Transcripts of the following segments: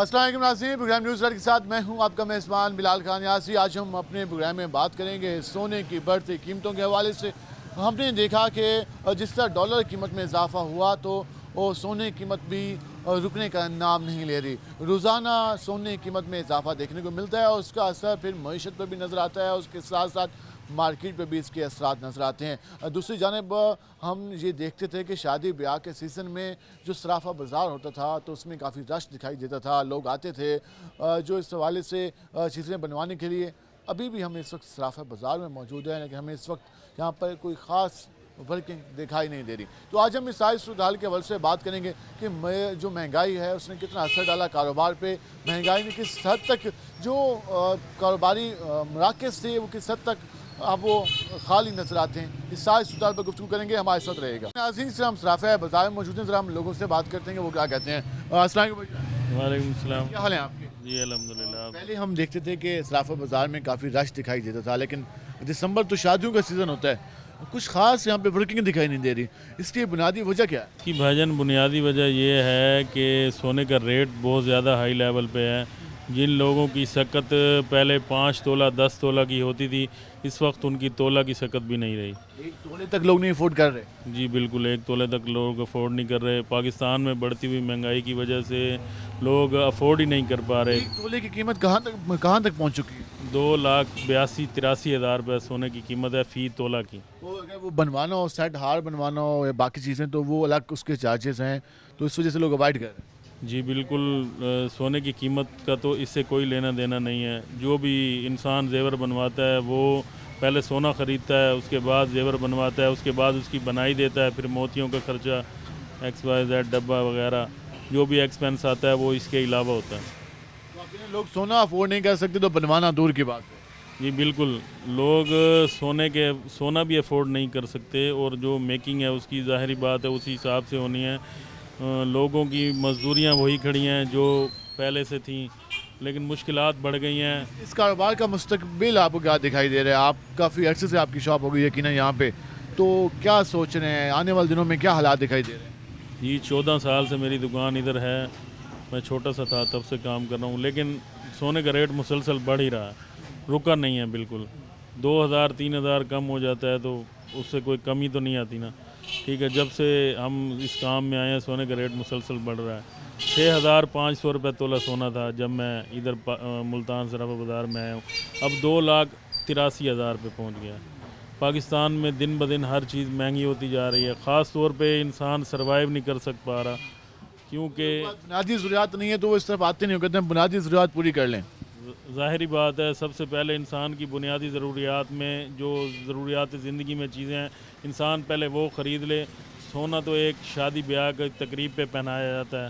अस्सलाम वालेकुम नाज़रीन, प्रोग्राम न्यूज़ के साथ मैं हूं आपका मेज़बान बिलाल खान यासी। आज हम अपने प्रोग्राम में बात करेंगे सोने की बढ़ती कीमतों के हवाले से। हमने देखा कि जिस तरह डॉलर कीमत में इजाफा हुआ तो वो सोने की कीमत भी रुकने का नाम नहीं ले रही। रोज़ाना सोने की कीमत में इजाफा देखने को मिलता है और उसका असर फिर मईशत पर भी नज़र आता है, उसके साथ साथ मार्केट पे भी इसके असरात नज़र आते हैं। दूसरी जानिब हम ये देखते थे कि शादी ब्याह के सीज़न में जो सराफा बाज़ार होता था तो उसमें काफ़ी रश दिखाई देता था, लोग आते थे जो इस हवाले से चीज़ें बनवाने के लिए। अभी भी हम इस वक्त सराफा बाज़ार में मौजूद हैं, लेकिन हमें इस वक्त यहाँ पर कोई ख़ास वर्किंग दिखाई नहीं दे रही। तो आज हम इस सारी सूरत हाल के हवाले से बात करेंगे कि जो महंगाई है उसने कितना असर डाला कारोबार पे, महंगाई ने किस हद तक जो कारोबारी मराकज़ थे वो किस हद तक अब वो खाली नजर आते हैं। इस सारी सूरत पर गुफ्तगू करेंगे, हमारे साथ रहेगा। नाज़रीन से हम सराफा बाज़ार में मौजूद हैं, ज़रा हम लोगों से बात करते हैं कि वो क्या कहते हैं। अस्सलाम वालेकुम। वालेकुम सलाम। क्या हाल है आपके? जी अल्हम्दुलिल्लाह। पहले हम देखते थे कि सराफा बाज़ार में काफ़ी रश दिखाई देता था, लेकिन दिसंबर तो शादियों का सीज़न होता है, कुछ ख़ास यहाँ पे वर्किंग दिखाई नहीं दे रही। इसकी बुनियादी वजह क्या है? इसकी भाईजान बुनियादी वजह ये है कि सोने का रेट बहुत ज़्यादा हाई लेवल पे है। जिन लोगों की शकत पहले 5 तोला 10 तोला की होती थी, इस वक्त उनकी तोला की शकत भी नहीं रही। एक तोले तक लोग नहीं अफोर्ड कर रहे। जी बिल्कुल, 1 तोले तक लोग अफोर्ड नहीं कर रहे। पाकिस्तान में बढ़ती हुई महंगाई की वजह से लोग अफोर्ड ही नहीं कर पा रहे। एक तोले की कीमत कहाँ तक पहुँच चुकी है? 2,82,83,000 रुपये सोने की कीमत है फ़ी तोला की। वो अगर वो बनवाना हो, सेट हार बनवाना हो या बाकी चीज़ें, तो वो अलग उसके चार्जेस हैं, तो इस वजह से लोग अवॉइड कर रहे हैं। जी बिल्कुल, सोने की कीमत का तो इससे कोई लेना देना नहीं है। जो भी इंसान जेवर बनवाता है वो पहले सोना ख़रीदता है, उसके बाद जेवर बनवाता है, उसके बाद उसकी बनाई देता है, फिर मोतियों का खर्चा XYZ डब्बा वगैरह जो भी एक्सपेंस आता है वो इसके अलावा होता है। तो आप कह रहे हैं लोग सोना अफोर्ड नहीं कर सकते तो बनवाना दूर की बात है। जी बिल्कुल, लोग सोना भी अफोर्ड नहीं कर सकते और जो मेकिंग है उसकी ज़ाहिरी बात है उसी हिसाब से होनी है। लोगों की मज़दूरियाँ वही खड़ी हैं जो पहले से थीं, लेकिन मुश्किलात बढ़ गई हैं। इस कारोबार का मुस्तकबिल आपको क्या दिखाई दे रहा है? आप काफ़ी अर्से से आपकी शॉप हो गई यकीनन यहाँ पे, तो क्या सोच रहे हैं आने वाले दिनों में क्या हालात दिखाई दे रहे हैं? जी 14 साल से मेरी दुकान इधर है, मैं छोटा सा था तब से काम कर रहा हूँ, लेकिन सोने का रेट मुसलसल बढ़ ही रहा है, रुका नहीं है बिल्कुल। 2,000-3,000 कम हो जाता है तो उससे कोई कमी तो नहीं आती ना। ठीक है, जब से हम इस काम में आए हैं सोने का रेट मुसलसल बढ़ रहा है। 6,500 रुपये तोला सोना था जब मैं इधर मुल्तान सराफा बाज़ार में आया हूँ, अब 2,83,000 रुपये पहुँच गया। पाकिस्तान में दिन ब दिन हर चीज़ महंगी होती जा रही है, ख़ास तौर पे इंसान सर्वाइव नहीं कर सक पा रहा, क्योंकि बुनियादी ज़रूरियात नहीं है तो वो इस तरफ आते नहीं हो, कहते हैं बुनियादी ज़रूरियात पूरी कर लें। ज़ाहिरी बात है सबसे पहले इंसान की बुनियादी ज़रूरियात में जो ज़रूरियात ज़िंदगी में चीज़ें हैं इंसान पहले वो ख़रीद ले। सोना तो एक शादी ब्याह की तकरीब पे पहनाया जाता है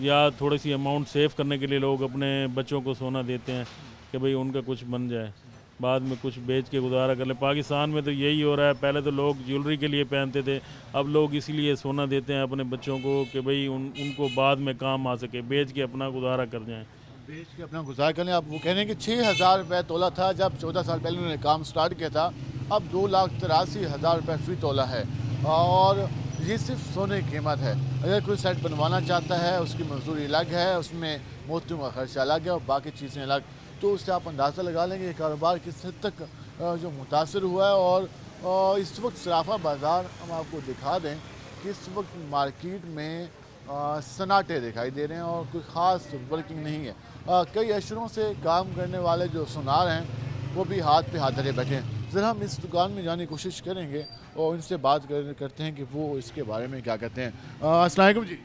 या थोड़ी सी अमाउंट सेव करने के लिए लोग अपने बच्चों को सोना देते हैं कि भाई उनका कुछ बन जाए, बाद में कुछ बेच के गुजारा कर ले। पाकिस्तान में तो यही हो रहा है, पहले तो लोग ज्वेलरी के लिए पहनते थे, अब लोग इसीलिए सोना देते हैं अपने बच्चों को कि भाई उनको बाद में काम आ सके, बेच के अपना गुजारा कर जाएँ। बेच के अपना गुजार कर लें। आप वो कह रहे हैं कि 6,000 रुपये तोला था जब 14 साल पहले उन्होंने काम स्टार्ट किया था, अब 2,83,000 रुपये फ़ी तोला है और ये सिर्फ सोने की कीमत है। अगर कोई सेट बनवाना चाहता है उसकी मजदूरी अलग है, उसमें मोतियों का खर्चा अलग है और बाकी चीज़ें अलग, तो उससे आप अंदाज़ा लगा लेंगे ये कारोबार किस हद तक जो मुतासर हुआ है। और इस वक्त सराफा बाज़ार हम आपको दिखा दें कि इस वक्त मार्केट में सन्नाटे दिखाई दे रहे हैं और कोई ख़ास वर्किंग नहीं है। कई अशरों से काम करने वाले जो सुनार हैं वो भी हाथ पे हाथ धरे बैठे हैं। ज़रा हम इस दुकान में जाने की कोशिश करेंगे और इनसे बात करते हैं कि वो इसके बारे में क्या कहते हैं। अस्सलाम वालेकुम जी,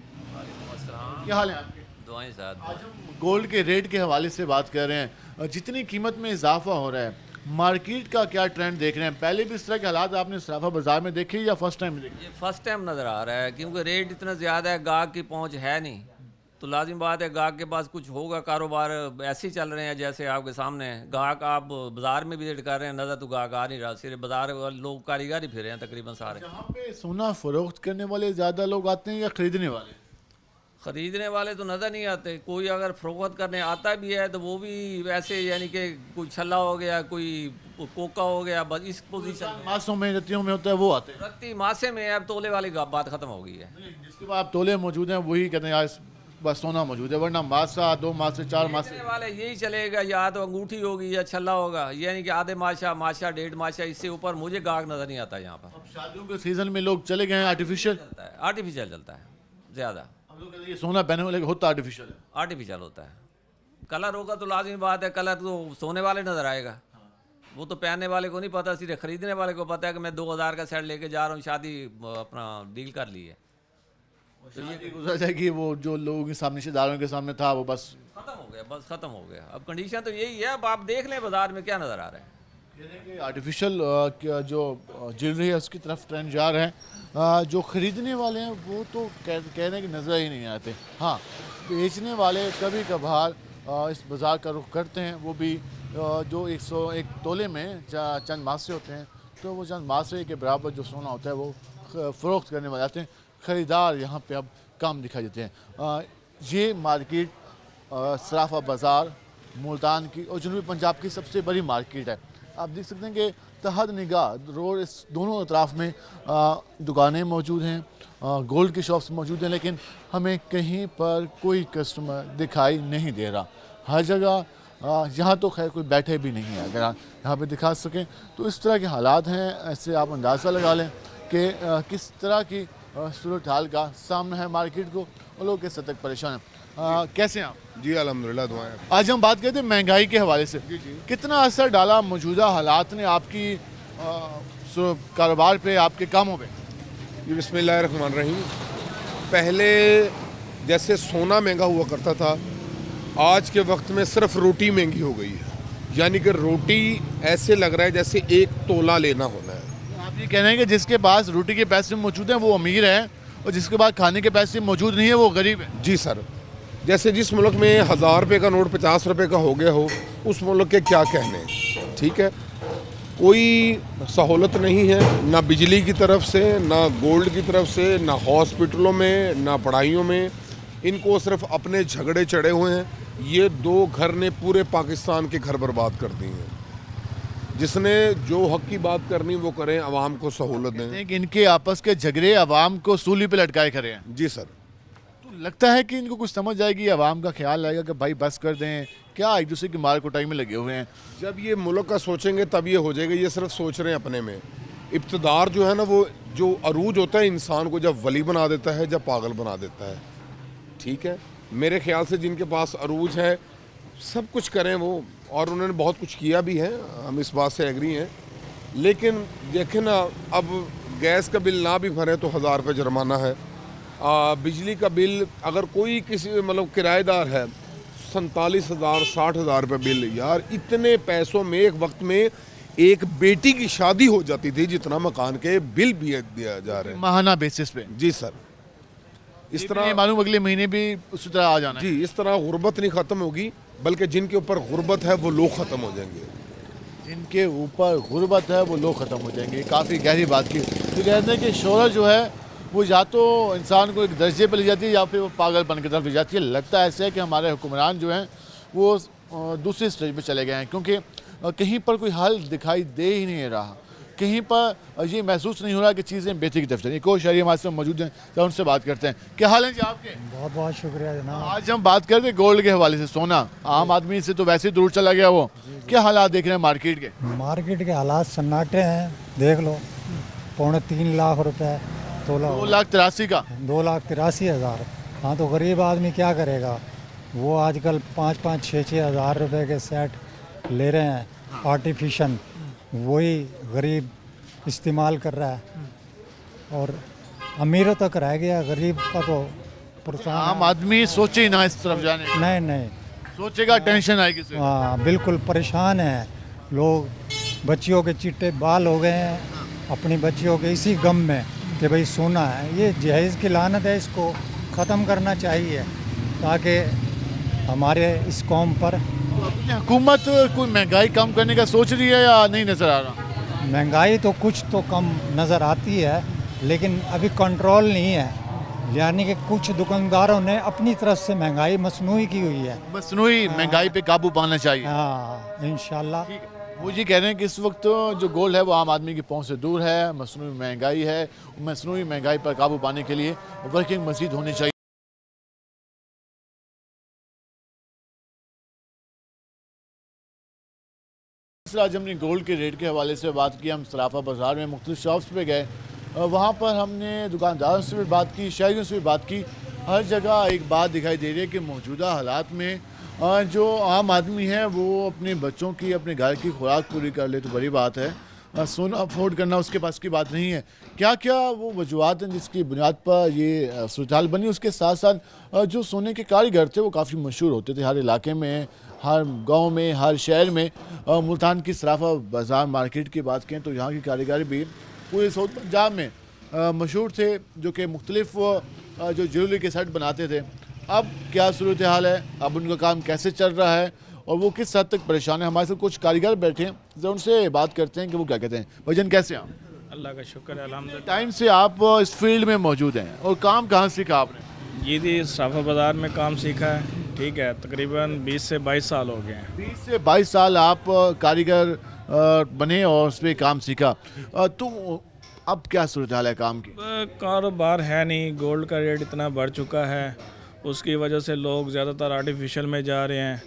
क्या हाल है आपके? दुआएं साथ। आज हम गोल्ड के रेट के हवाले से बात कर रहे हैं। जितनी कीमत में इजाफा हो रहा है, मार्केट का क्या ट्रेंड देख रहे हैं? पहले भी इस तरह के हालात आपने सराफा बाज़ार में देखे या फर्स्ट टाइम देखे? ये फर्स्ट टाइम नज़र आ रहा है क्योंकि रेट इतना ज़्यादा है, गाहक की पहुंच है नहीं, तो लाजिम बात है गाहक के पास कुछ होगा। कारोबार ऐसे ही चल रहे हैं जैसे आपके सामने है। गाहक आप बाज़ार में विजिट कर रहे हैं, नज़र तो गाहक आ नहीं रहा, सिर्फ बाज़ार वाले लोग कारीगर ही फिर रहे हैं तकरीबन सारे। यहाँ पे सोना फरोख्त करने वाले ज़्यादा लोग आते हैं या ख़रीदने वाले? ख़रीदने वाले तो नज़र नहीं आते, कोई अगर फ़रोख्त करने आता भी है तो वो भी वैसे यानी कि कोई छल्ला हो गया, कोई कोका हो गया, बस इस पोजीशन में। मासों में रतियों में होता है वो आते हैं। रत्ती मासे में अब तोले वाली बात ख़त्म हो गई है। जिसके बाद आप तोले मौजूद हैं वही कहते हैं यार बस सोना मौजूद है, वरना मासा 2 माह से 4 माह से बेचने वाले यही चलेगा, या तो अंगूठी होगी या छल्ला होगा, ये नहीं कि आधे माशा माशा 1.5 माशा, इससे ऊपर मुझे गाहक नजर नहीं आता यहाँ पर। शादियों के सीजन में लोग चले गए हैं आर्टिफिशियल। चलता है आर्टिफिशियल, चलता है ज़्यादा, हम लोग कहते हैं ये सोना पहने वाले का होता आर्टिफिशियल है। आर्टिफिशियल होता है। कलर होगा तो लाजमी बात है, कलर तो सोने वाले नज़र आएगा, वो तो पहनने वाले को नहीं पता, सीधे खरीदने वाले को पता है कि मैं 2000 का सेट लेके जा रहा हूँ, शादी अपना डील कर ली है। तो ये गुजर जाएगी, वो जो लोगों के सामने रिश्तेदारों के सामने था वो बस खत्म हो गया, बस खत्म हो गया। अब कंडीशन तो यही है, अब आप देख लें बाजार में क्या नज़र आ रहा है। आर्टिफिशियल जो ज्वेलरी है उसकी तरफ ट्रेंड जा रहे हैं। जो ख़रीदने वाले हैं वो तो कहने की नज़र ही नहीं आते। हाँ, बेचने वाले कभी कभार इस बाज़ार का रुख करते हैं, वो भी जो 101 तोले में चंद मासे होते हैं, तो वो चंद मासे के बराबर जो सोना होता है वो फ़रोख्त करने वाले आते हैं। ख़रीदार यहाँ पे अब कम दिखाई देते हैं। ये मार्केट सराफा बाज़ार मुल्तान की और जनूबी पंजाब की सबसे बड़ी मार्केट है। आप देख सकते हैं कि तहत निगाह रोड इस दोनों अतराफ़ में दुकानें मौजूद हैं, गोल्ड की शॉप्स मौजूद हैं, लेकिन हमें कहीं पर कोई कस्टमर दिखाई नहीं दे रहा। हर जगह यहाँ तो खैर कोई बैठे भी नहीं है। अगर आप यहाँ पे दिखा सकें तो इस तरह के हालात हैं। ऐसे आप अंदाज़ा लगा लें कि किस तरह की सूरत हाल का सामना है मार्केट को, और लोग किस हद तक परेशान हैं। कैसे हैं आप? जी अल्हम्दुलिल्लाह, दुआएं। आज हम बात करते हैं महंगाई के हवाले से। कितना असर डाला मौजूदा हालात ने आपकी कारोबार पे, आपके कामों पे? जी बिस्मिल्लाहिर्रहमानिर्रहीम। पहले जैसे सोना महंगा हुआ करता था, आज के वक्त में सिर्फ रोटी महंगी हो गई है। यानी कि रोटी ऐसे लग रहा है जैसे 1 तोला लेना होना है। आप ये कह रहे हैं कि जिसके पास रोटी के पैसे मौजूद हैं वो अमीर है, और जिसके पास खाने के पैसे मौजूद नहीं है वो गरीब है। जी सर, जैसे जिस मुल्क में 1000 रुपये का नोट 50 रुपये का हो गया हो, उस मुल्क के क्या कहने। ठीक है, कोई सहूलत नहीं है, ना बिजली की तरफ से, ना गोल्ड की तरफ से, ना हॉस्पिटलों में, ना पढ़ाइयों में। इनको सिर्फ अपने झगड़े चढ़े हुए हैं। ये 2 घर ने पूरे पाकिस्तान के घर बर्बाद कर दिए हैं। जिसने जो हक की बात करनी वो करें, आवाम को सहूलत दें। कि इनके आपस के झगड़े आवाम को सूली पे लटकाए खड़े हैं। जी सर। तो लगता है कि इनको कुछ समझ आएगी, आवाम का ख्याल आएगा कि भाई बस कर दें, क्या एक दूसरे की मार कुटाई में लगे हुए हैं। जब ये मुल्क का सोचेंगे तब ये हो जाएगा। ये सिर्फ सोच रहे हैं अपने में। इब्तिदार जो है ना, वो जो अरूज होता है इंसान को जब वली बना देता है, जब पागल बना देता है। ठीक है, मेरे ख्याल से जिनके पास अरूज है सब कुछ करें वो, और उन्होंने बहुत कुछ किया भी है, हम इस बात से एग्री हैं। लेकिन देखें ना, अब गैस का बिल ना भी भरें तो 1000 रुपये जुर्माना है। बिजली का बिल अगर कोई किसी मतलब किराएदार है 47,000 60,000 रुपये बिल। यार इतने पैसों में एक वक्त में एक बेटी की शादी हो जाती थी जितना मकान के बिल भी दिया जा रहा है माहाना बेसिस पे। जी सर। इस तरह मालूम अगले महीने भी उसी तरह आ जाना है। जी, इस तरह गुर्बत नहीं ख़त्म होगी, बल्कि जिनके ऊपर गुर्बत है वो लोग ख़त्म हो जाएंगे। जिनके ऊपर गुर्बत है वो लोग ख़त्म हो जाएंगे। काफ़ी गहरी बात की। तो कहते हैं कि शोहरत जो है वो या तो इंसान को एक दर्जे पर ले जाती है या फिर वो पागलपन की तरफ ले जाती है। लगता है ऐसे है कि हमारे हुक्मरान जो हैं वो दूसरे स्टेज पे चले गए हैं, क्योंकि कहीं पर कोई हल दिखाई दे ही नहीं रहा। कहीं पर ये महसूस नहीं हो रहा कि चीज़ें बेहतरी की तरफ चलें। एक और शहरी हमारे साथ मौजूद हैं, तो उनसे बात करते हैं। क्या हाल है जी आपके? बहुत बहुत शुक्रिया जनाब। आज हम बात करते हैं गोल्ड के हवाले से। सोना आम आदमी से तो वैसे ही दूर चला गया, वो क्या हालात देख रहे हैं मार्केट के? मार्केट के हालात सन्नाटे हैं, देख लो। 3.25 लाख रुपए तोला, 2,83,000 का। 2,83,000। हाँ, तो गरीब आदमी क्या करेगा? वो आजकल 5-5, 6-6 हज़ार रुपये के सेट ले रहे हैं आर्टिफिशियल, वही गरीब इस्तेमाल कर रहा है। और अमीरों तक रह गया, गरीब का तो परेशान। आम आदमी सोचे ही ना इस तरफ जाने की। नहीं सोचेगा टेंशन आएगी से। हाँ, बिल्कुल परेशान हैं लोग। बच्चियों के चिट्टे बाल हो गए हैं अपनी बच्चियों के इसी गम में कि भाई सोना है। ये जहेज़ की लानत है, इसको ख़त्म करना चाहिए ताकि हमारे इस कौम पर। हुकूमत कोई महंगाई कम करने का सोच रही है या नहीं नज़र आ रहा? महंगाई तो कुछ तो कम नज़र आती है, लेकिन अभी कंट्रोल नहीं है। यानी कि कुछ दुकानदारों ने अपनी तरफ से महंगाई मसनूई की हुई है। मसनूई महंगाई पे काबू पाना चाहिए। हाँ, इंशाल्लाह। वो जी कह रहे हैं कि इस वक्त जो गोल्ड है वो आम आदमी की पहुंच से दूर है, मसनूई महंगाई है। मसनूई महंगाई पर काबू पाने के लिए वर्किंग मजीद होनी चाहिए। तरह आज हमने गोल्ड के रेट के हवाले से बात की, हम सराफा बाज़ार में मुख्तलिफ शॉप्स पे गए, वहाँ पर हमने दुकानदारों से भी बात की, शहरियों से भी बात की। हर जगह एक बात दिखाई दे रही है कि मौजूदा हालात में जो आम आदमी है वो अपने बच्चों की, अपने घर की खुराक पूरी कर ले तो बड़ी बात है, सोना अफोर्ड करना उसके पास की बात नहीं है। क्या क्या वो वजूहत हैं जिसकी बुनियाद पर ये सूरत बनी। उसके साथ साथ जो सोने के कारीगर थे वो काफ़ी मशहूर होते थे हर इलाके में, हर गांव में, हर शहर में। मुल्तान की सराफा बाज़ार मार्केट की बात करें तो यहाँ की कारीगर भी पूरे साउथ पंजाब में मशहूर थे, जो कि मुख्तलिफ जो ज्वेलरी के सेट बनाते थे। अब क्या सूरत हाल है, अब उनका काम कैसे चल रहा है और वो किस हद तक परेशान है। हमारे साथ कुछ कारीगर बैठे हैं, जरा उनसे बात करते हैं कि वो क्या कहते हैं। भाईजान कैसे हैं आप? अल्लाह का शुक्र है अल्हम्दुलिल्लाह। टाइम से आप इस फील्ड में मौजूद हैं और काम कहाँ सीखा आपने? ये जी सराफा बाज़ार में काम सीखा है, ठीक है, तकरीबन 20 से 22 साल हो गए हैं। 20 से 22 साल आप कारीगर बने और उस पर काम सीखा, तो अब क्या सूरत हाल है काम की? कारोबार है नहीं, गोल्ड का रेट इतना बढ़ चुका है, उसकी वजह से लोग ज़्यादातर आर्टिफिशियल में जा रहे हैं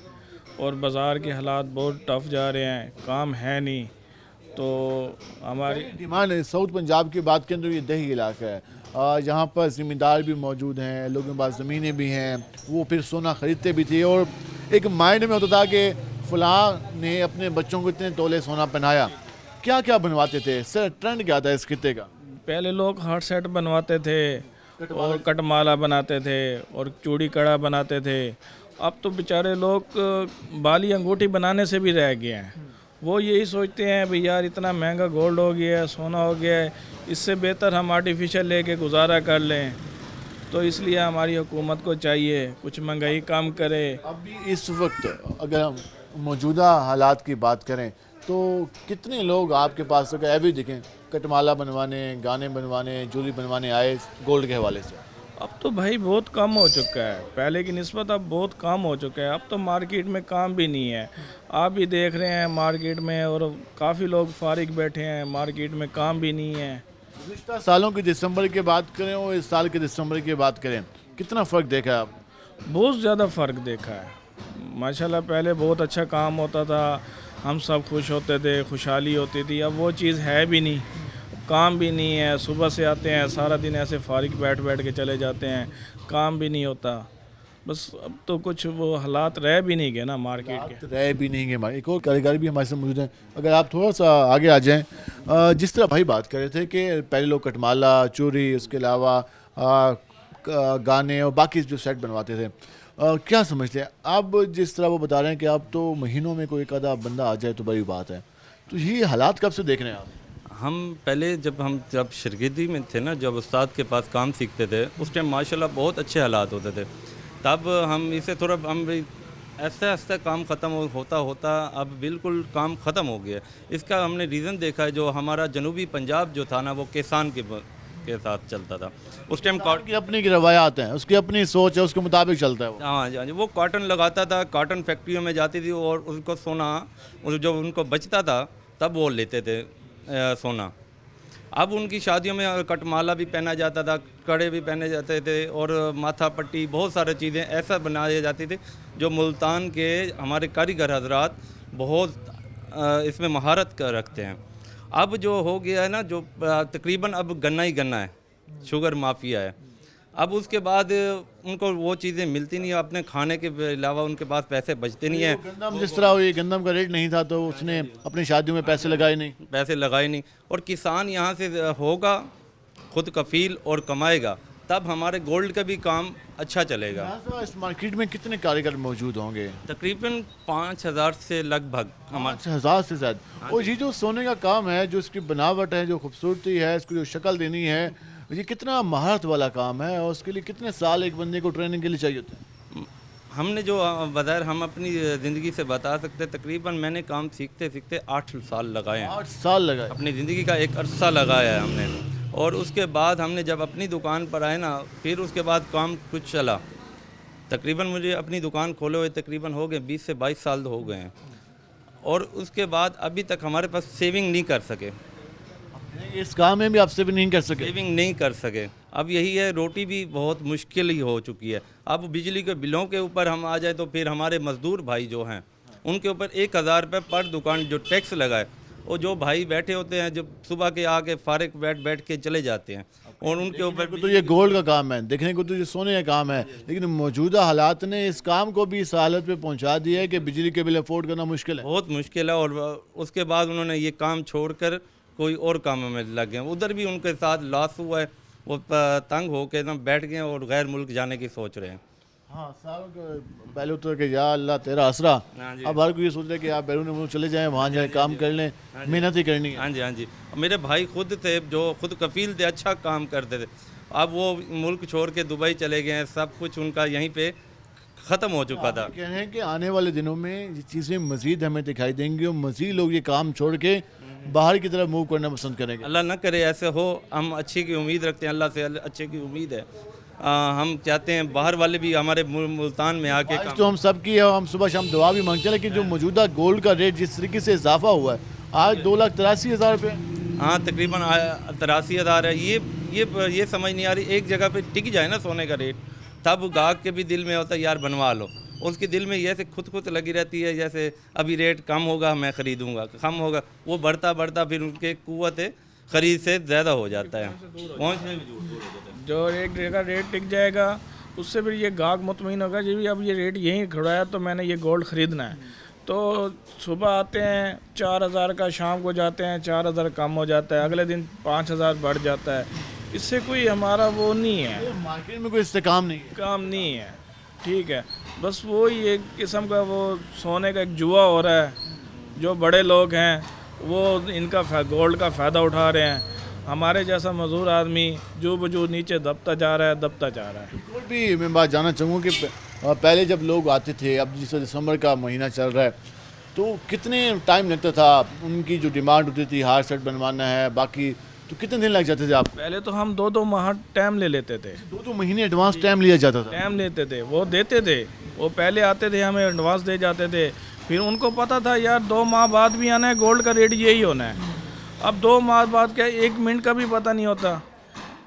और बाज़ार के हालात बहुत टफ जा रहे हैं, काम है नहीं। तो हमारी डिमांड है। साउथ पंजाब की बात करें तो ये दही इलाका है, यहाँ पर ज़मींदार भी मौजूद हैं, लोगों के पास ज़मीनें भी हैं, वो फिर सोना ख़रीदते भी थे और एक माइंड में होता था कि फ़लाँ ने अपने बच्चों को इतने तोले सोना पहनाया। क्या क्या बनवाते थे सर, ट्रेंड क्या था इस खित्ते का? पहले लोग हार्ट सेट बनवाते थे और कटमाला बनाते थे और चूड़ी कड़ा बनाते थे। अब तो बेचारे लोग बाली अंगूठी बनाने से भी रह गए हैं। वो यही सोचते हैं भाई यार इतना महंगा गोल्ड हो गया है, सोना हो गया है, इससे बेहतर हम आर्टिफिशियल लेके गुजारा कर लें। तो इसलिए हमारी हुकूमत को चाहिए कुछ महंगाई कम करे। अभी इस वक्त अगर हम मौजूदा हालात की बात करें तो कितने लोग आपके पास अगर एवरेज दिखें कटमाला बनवाने, गाने बनवाने, ज्वेलरी बनवाने आए गोल्ड के हवाले से? अब तो भाई बहुत कम हो चुका है, पहले की निस्बत अब बहुत कम हो चुका है। अब तो मार्केट में काम भी नहीं है, आप भी देख रहे हैं मार्केट में, और काफ़ी लोग फारिग बैठे हैं, मार्केट में काम भी नहीं है। गुज़िश्ता सालों की दिसंबर की बात करें और इस साल के दिसंबर की बात करें, कितना फ़र्क देखा है आप? बहुत ज़्यादा फ़र्क देखा है माशाल्लाह। पहले बहुत अच्छा काम होता था, हम सब खुश होते थे, खुशहाली होती थी। अब वो चीज़ है भी नहीं, काम भी नहीं है, सुबह से आते हैं सारा दिन ऐसे फारिग बैठ बैठ के चले जाते हैं, काम भी नहीं होता। बस अब तो कुछ वो हालात रह भी नहीं गए ना मार्केट के। रह भी नहीं गए। एक और कारीगर भी हमारे साथ मौजूद हैं, अगर आप थोड़ा सा आगे आ जाएं। जिस तरह भाई बात कर रहे थे कि पहले लोग कटमाला, चोरी, उसके अलावा गाने और बाकी जो सेट बनवाते थे, क्या समझते हैं? अब जिस तरह वो बता रहे हैं कि अब तो महीनों में कोई एक आधा बंदा आ जाए तो बड़ी बात है, तो ये हालात कब से देख रहे हैं आप? हम पहले जब शिरगिदी में थे ना, जब उस्ताद के पास काम सीखते थे, उस टाइम माशाल्लाह बहुत अच्छे हालात होते थे। तब हम इसे थोड़ा हम भी ऐसा ऐसा काम ख़त्म होता अब बिल्कुल काम ख़त्म हो गया। इसका हमने रीज़न देखा है, जो हमारा जनूबी पंजाब जो था ना, वो किसान के साथ चलता था उस टाइम। की अपनी की रवायात हैं, उसकी अपनी सोच है, उसके मुताबिक चलता है वो। हाँ जी, वो कॉटन लगाता था, कॉटन फैक्ट्रियों में जाती थी और उसको सोना जो उनको बचता था तब वो लेते थे सोना। अब उनकी शादियों में कटमाला भी पहना जाता था, कड़े भी पहने जाते थे और माथा पट्टी, बहुत सारी चीज़ें ऐसा बनाई जाती थी जो मुल्तान के हमारे कारीगर हजरात बहुत इसमें महारत रखते हैं। अब जो हो गया है ना, जो तकरीबन अब गन्ना ही गन्ना है, शुगर माफिया है। अब उसके बाद उनको वो चीज़ें मिलती नहीं है, अपने खाने के अलावा उनके पास पैसे बचते नहीं है। गंदम जिस तरह हुई, गंदम का रेट नहीं था तो उसने अपनी शादियों में पैसे लगाए नहीं। और किसान यहाँ से होगा खुद कफील और कमाएगा, तब हमारे गोल्ड का भी काम अच्छा चलेगा। इस मार्केट में कितने कारीगर मौजूद होंगे? तकरीबन 5000 से लगभग हमारे 5000 से ज़्यादा। और ये जो सोने का काम है, जो इसकी बनावट है, जो खूबसूरती है, इसको जो शक्ल देनी है, ये कितना महारत वाला काम है और उसके लिए कितने साल एक बंदे को ट्रेनिंग के लिए चाहिए होते हैं? हमने जो बज़ाहिर हम अपनी ज़िंदगी से बता सकते, तकरीबन मैंने काम सीखते सीखते 8 साल लगाए हैं। 8 साल लगाए? अपनी ज़िंदगी का एक अरसा लगाया है हमने। और उसके बाद हमने जब अपनी दुकान पर आए ना, फिर उसके बाद काम कुछ चला। तकरीबन मुझे अपनी दुकान खोले हुए तकरीबन हो गए 20 से 22 साल हो गए हैं। और उसके बाद अभी तक हमारे पास सेविंग नहीं कर सके। इस काम में भी आप सेविंग नहीं कर सके? अब यही है, रोटी भी बहुत मुश्किल ही हो चुकी है। अब बिजली के बिलों के ऊपर हम आ जाए तो फिर हमारे मज़दूर भाई जो हैं उनके ऊपर 1000 रुपये पर दुकान जो टैक्स लगा है, और जो भाई बैठे होते हैं जब सुबह के आके फारिग बैठ के चले जाते हैं, और उनके ऊपर तो ये गोल्ड का काम है, देखने को तो ये सोने का काम है, लेकिन मौजूदा हालात ने इस काम को भी इस हालत पे पहुंचा दिया है कि बिजली के बिल अफोर्ड करना मुश्किल है। बहुत मुश्किल है। और उसके बाद उन्होंने ये काम छोड़कर कोई और कामों में लग गए। उधर भी उनके साथ लॉस हुआ है, वो तंग होकर एकदम बैठ गए और गैर मुल्क जाने की सोच रहे हैं। हाँ साहब, पहले तो कि या अल्लाह तेरा आसरा, हाँ जी। अब हर कोई ये सोच रहा है कि आप बैरून मुल्क चले जाएं, वहाँ जाए काम कर लें, मेहनत ही करनी है। हाँ जी, हाँ जी। मेरे भाई खुद थे जो खुद कफील थे, अच्छा काम करते थे, अब वो मुल्क छोड़ के दुबई चले गए हैं, सब कुछ उनका यहीं पे ख़त्म हो चुका था। कह रहे हैं कि आने वाले दिनों में ये चीज़ें मज़ीद हमें दिखाई देंगी और मज़ीद लोग ये काम छोड़ के बाहर की तरफ मूव करना पसंद करेंगे। अल्लाह ना करे ऐसे हो, हम अच्छे की उम्मीद रखते हैं, अल्लाह से अच्छे की उम्मीद है। हम चाहते हैं बाहर वाले भी हमारे मुल्तान में आके आज तो हम सब की है, हम सुबह शाम दुआ भी मांगते हैं, लेकिन जो मौजूदा गोल्ड का रेट जिस तरीके से इजाफा हुआ है, आज 2,83,000 रुपये। हाँ, तकरीबन 83,000 है। ये समझ नहीं आ रही, एक जगह पे टिक जाए ना सोने का रेट, तब गाहक के भी दिल में होता है यार बनवा लो, उसके दिल में ऐसे खुद लगी रहती है जैसे अभी रेट कम होगा मैं ख़रीदूँगा, कम होगा, वो बढ़ता फिर उनके कुव्वत ख़रीद से ज़्यादा हो जाता है, पहुँचने में दूर हो जाता है। जो एक जगह रेट टिक जाएगा उससे फिर ये गाहक मुतमईन होगा जी, अब ये रेट यहीं खड़ा है तो मैंने ये गोल्ड ख़रीदना है। तो सुबह आते हैं 4,000 का, शाम को जाते हैं 4,000 कम हो जाता है, अगले दिन 5,000 बढ़ जाता है। इससे कोई हमारा वो नहीं है, मार्केट में कोई इससे काम नहीं है। काम नहीं है, ठीक है। बस वो ही एक किस्म का वो सोने का एक जुआ हो रहा है। जो बड़े लोग हैं वो इनका गोल्ड का फ़ायदा उठा रहे हैं, हमारे जैसा मजदूर आदमी जो बजू नीचे दबता जा रहा है। और भी मैं बात जानना चाहूँगा कि पहले जब लोग आते थे, अब जिस दिसंबर का महीना चल रहा है, तो कितने टाइम लगता था, उनकी जो डिमांड होती थी हार सेट बनवाना है बाकी, तो कितने दिन लग जाते थे आप? पहले तो हम 2-2 माह टाइम ले लेते थे, 2 महीने एडवांस टाइम लिया जाता था। टाइम लेते थे, वो देते थे, वो पहले आते थे हमें एडवांस दे जाते थे, फिर उनको पता था यार 2 माह बाद भी आना है, गोल्ड का रेट यही होना है। अब 2 माह बाद क्या 1 मिनट का भी पता नहीं होता,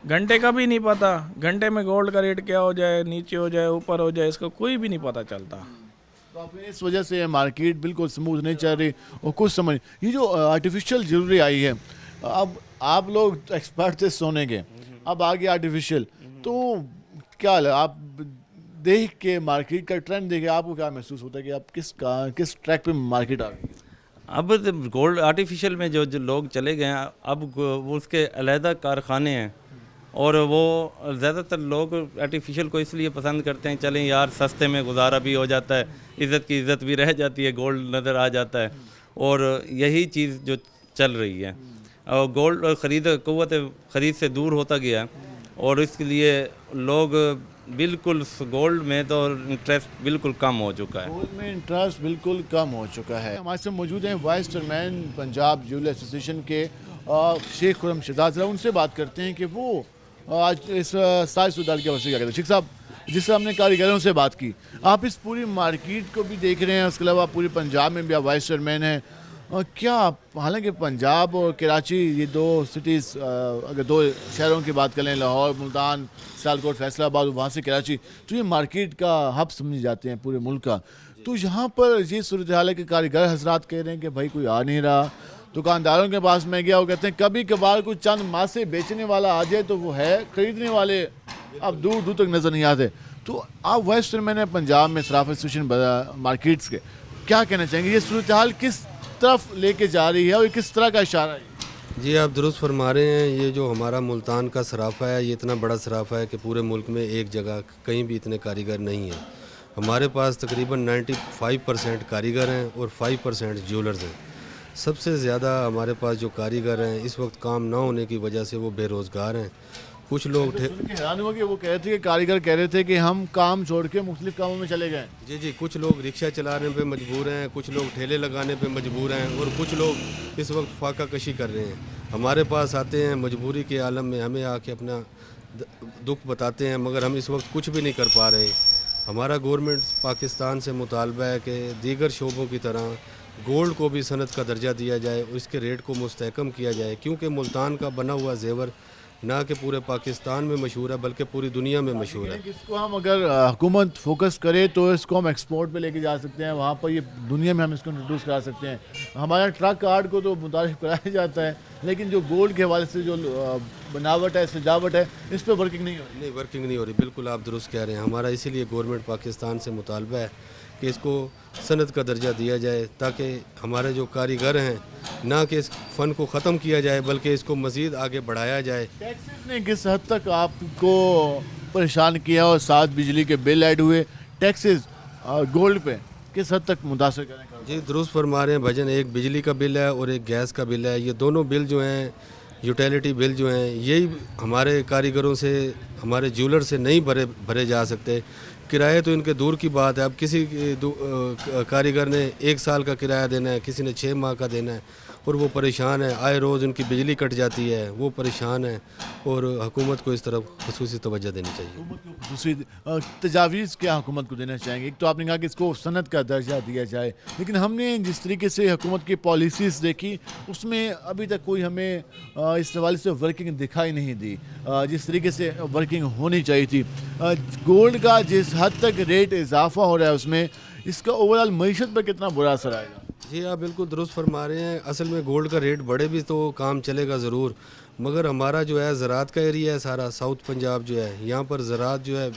घंटे का भी नहीं पता, घंटे में गोल्ड का रेट क्या हो जाए, नीचे हो जाए, ऊपर हो जाए, इसका कोई भी नहीं पता चलता। तो आप इस वजह से मार्केट बिल्कुल स्मूथ नहीं चल रही और कुछ समझ, ये जो आर्टिफिशियल ज्वेलरी आई है, अब आप लोग एक्सपर्ट थे सोने के, अब आ गया आर्टिफिशियल, तो क्या आप देख के मार्केट का ट्रेंड देख के आपको क्या महसूस होता है कि आप किस ट्रैक पे मार्केट आ गई? अब गोल्ड आर्टिफिशियल में जो लोग चले गए हैं, अब वो उसके अलहदा कारखाने हैं, और वो ज़्यादातर लोग आर्टिफिशियल को इसलिए पसंद करते हैं, चलें यार सस्ते में गुजारा भी हो जाता है, इज़्ज़त की इज़्ज़त भी रह जाती है, गोल्ड नज़र आ जाता है, और यही चीज़ जो चल रही है। और गोल्ड क़ुव्वत ख़रीद से दूर होता गया, और इसके लिए लोग बिल्कुल गोल्ड में तो इंटरेस्ट बिल्कुल कम हो चुका है। गोल्ड में इंटरेस्ट बिल्कुल कम हो चुका है। हमारे साथ मौजूद हैं vice chairman Punjab jeweller association के शेख खुरम शहजाद। जरा उनसे बात करते हैं कि वो आज इस 700 डाल के अवसर क्या कहते हैं। शेख साहब, जिस तरह हमने कारीगरों से बात की, आप इस पूरी मार्केट को भी देख रहे हैं, उसके अलावा पूरे पंजाब में भी आप वाइस चेयरमैन हैं, क्या हालांकि पंजाब और कराची ये 2 सिटीज़, अगर 2 शहरों की बात करें, लाहौर, मुल्तान, सियालकोट, फैसलाबाद, वहाँ से कराची, तो ये मार्केट का हब समझे जाते हैं पूरे मुल्क का। तो यहाँ पर ये सूरत हाल है कि कारीगर हजरात कह रहे हैं कि भाई कोई आ नहीं रहा, दुकानदारों के पास मैं गया, वो कहते हैं कभी कभार कुछ चंद मासे बेचने वाला आ जाए तो वो है, खरीदने वाले अब दूर दूर तक नज़र नहीं आते। तो आप वाइस चेयरमैन हैं पंजाब में सराफ एसोसिएशन मार्केट्स के, क्या कहना चाहेंगे, ये सूरत हाल किस तरफ लेके जा रही है और किस तरह का इशारा है? जी आप दुरुस्त फरमा रहे हैं। ये जो हमारा मुल्तान का सराफा है, ये इतना बड़ा सराफा है कि पूरे मुल्क में एक जगह कहीं भी इतने कारीगर नहीं हैं। हमारे पास तकरीबन 95% कारीगर हैं और 5% ज्वेलर्स हैं। सबसे ज़्यादा हमारे पास जो कारीगर हैं इस वक्त काम ना होने की वजह से वो बेरोज़गार हैं। कुछ लोग हैरान हुआ कि वो कह रहे थे कि कारीगर कह रहे थे कि हम काम छोड़ के मुख्तलिफ कामों में चले गए। जी, कुछ लोग रिक्शा चलाने पे मजबूर हैं, कुछ लोग ठेले लगाने पे मजबूर हैं, और कुछ लोग इस वक्त फाका कशी कर रहे हैं। हमारे पास आते हैं मजबूरी के आलम में, हमें आके अपना दुख बताते हैं, मगर हम इस वक्त कुछ भी नहीं कर पा रहे। हमारा गवर्नमेंट पाकिस्तान से मुतालबा है कि दीगर शोबों की तरह गोल्ड को भी सनत का दर्जा दिया जाए और इसके रेट को मुस्तहकम किया जाए, क्योंकि मुल्तान का बना हुआ जेवर ना कि पूरे पाकिस्तान में मशहूर है बल्कि पूरी दुनिया में मशहूर है। इसको हम अगर हुकूमत फोकस करे तो इसको हम एक्सपोर्ट पे लेके जा सकते हैं, वहाँ पर ये दुनिया में हम इसको इंट्रोड्यूस करा सकते हैं। हमारा ट्रक कार्ड को तो मुतारिफ कराया जाता है, लेकिन जो गोल्ड के हवाले से जो बनावट है, सजावट है, इस पर वर्किंग नहीं हो रही। नहीं, वर्किंग नहीं हो रही, बिल्कुल आप दुरुस्त कह रहे हैं। हमारा इसीलिए गवर्नमेंट पाकिस्तान से मुतालबा है कि इसको सनत का दर्जा दिया जाए, ताकि हमारे जो कारीगर हैं ना कि इस फ़न को ख़त्म किया जाए बल्कि इसको मज़ीद आगे बढ़ाया जाए। टैक्सेस ने किस हद तक आपको परेशान किया और साथ बिजली के बिल ऐड हुए, टैक्सेस गोल्ड पे किस हद तक मुतासर करें? जी दुरुस्त फरमा रहे हैं भजन, एक बिजली का बिल है और एक गैस का बिल है। ये दोनों बिल जो हैं, यूटिलिटी बिल जो हैं, यही हमारे कारीगरों से, हमारे ज्वेलर से नहीं भरे जा सकते। किराए तो इनके दूर की बात है। अब किसी कारीगर ने 1 साल का किराया देना है, किसी ने 6 माह का देना है और वो परेशान है। आए रोज़ उनकी बिजली कट जाती है, वो परेशान है और हुकूमत को इस तरफ खुसूसी तवज्जो देनी चाहिए। दूसरी तजावीज़ क्या हुकूमत को देना चाहेंगे? एक तो आपने कहा कि इसको सनत का दर्जा दिया जाए, लेकिन हमने जिस तरीके से हुकूमत की पॉलिसीज़ देखी उसमें अभी तक कोई हमें इस हवाले से वर्किंग दिखाई नहीं दी जिस तरीके से वर्किंग होनी चाहिए थी। गोल्ड का जिस हद तक रेट इजाफा हो रहा है उसमें इसका ओवरऑल मईशत पर कितना बुरा असर आएगा? जी आप बिल्कुल दुरुस्त फरमा रहे हैं। असल में गोल्ड का रेट बढ़े भी तो काम चलेगा ज़रूर, मगर हमारा जो है ज़राअत का एरिया है सारा, साउथ पंजाब जो है, यहाँ पर ज़राअत जो है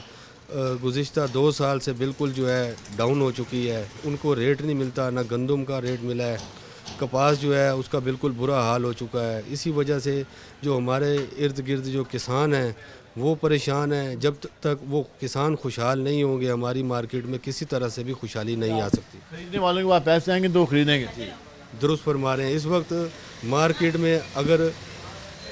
गुज़िश्ता 2 साल से बिल्कुल जो है डाउन हो चुकी है। उनको रेट नहीं मिलता, ना गंदम का रेट मिला है, कपास जो है उसका बिल्कुल बुरा हाल हो चुका है। इसी वजह से जो हमारे इर्द गिर्द जो किसान हैं वो परेशान हैं। जब तक वो किसान खुशहाल नहीं होंगे हमारी मार्केट में किसी तरह से भी खुशहाली नहीं आ सकती। खरीदने वालों के पास पैसे आएंगे तो खरीदेंगे। दुरुस्त फरमा रहे हैं। इस वक्त मार्केट में अगर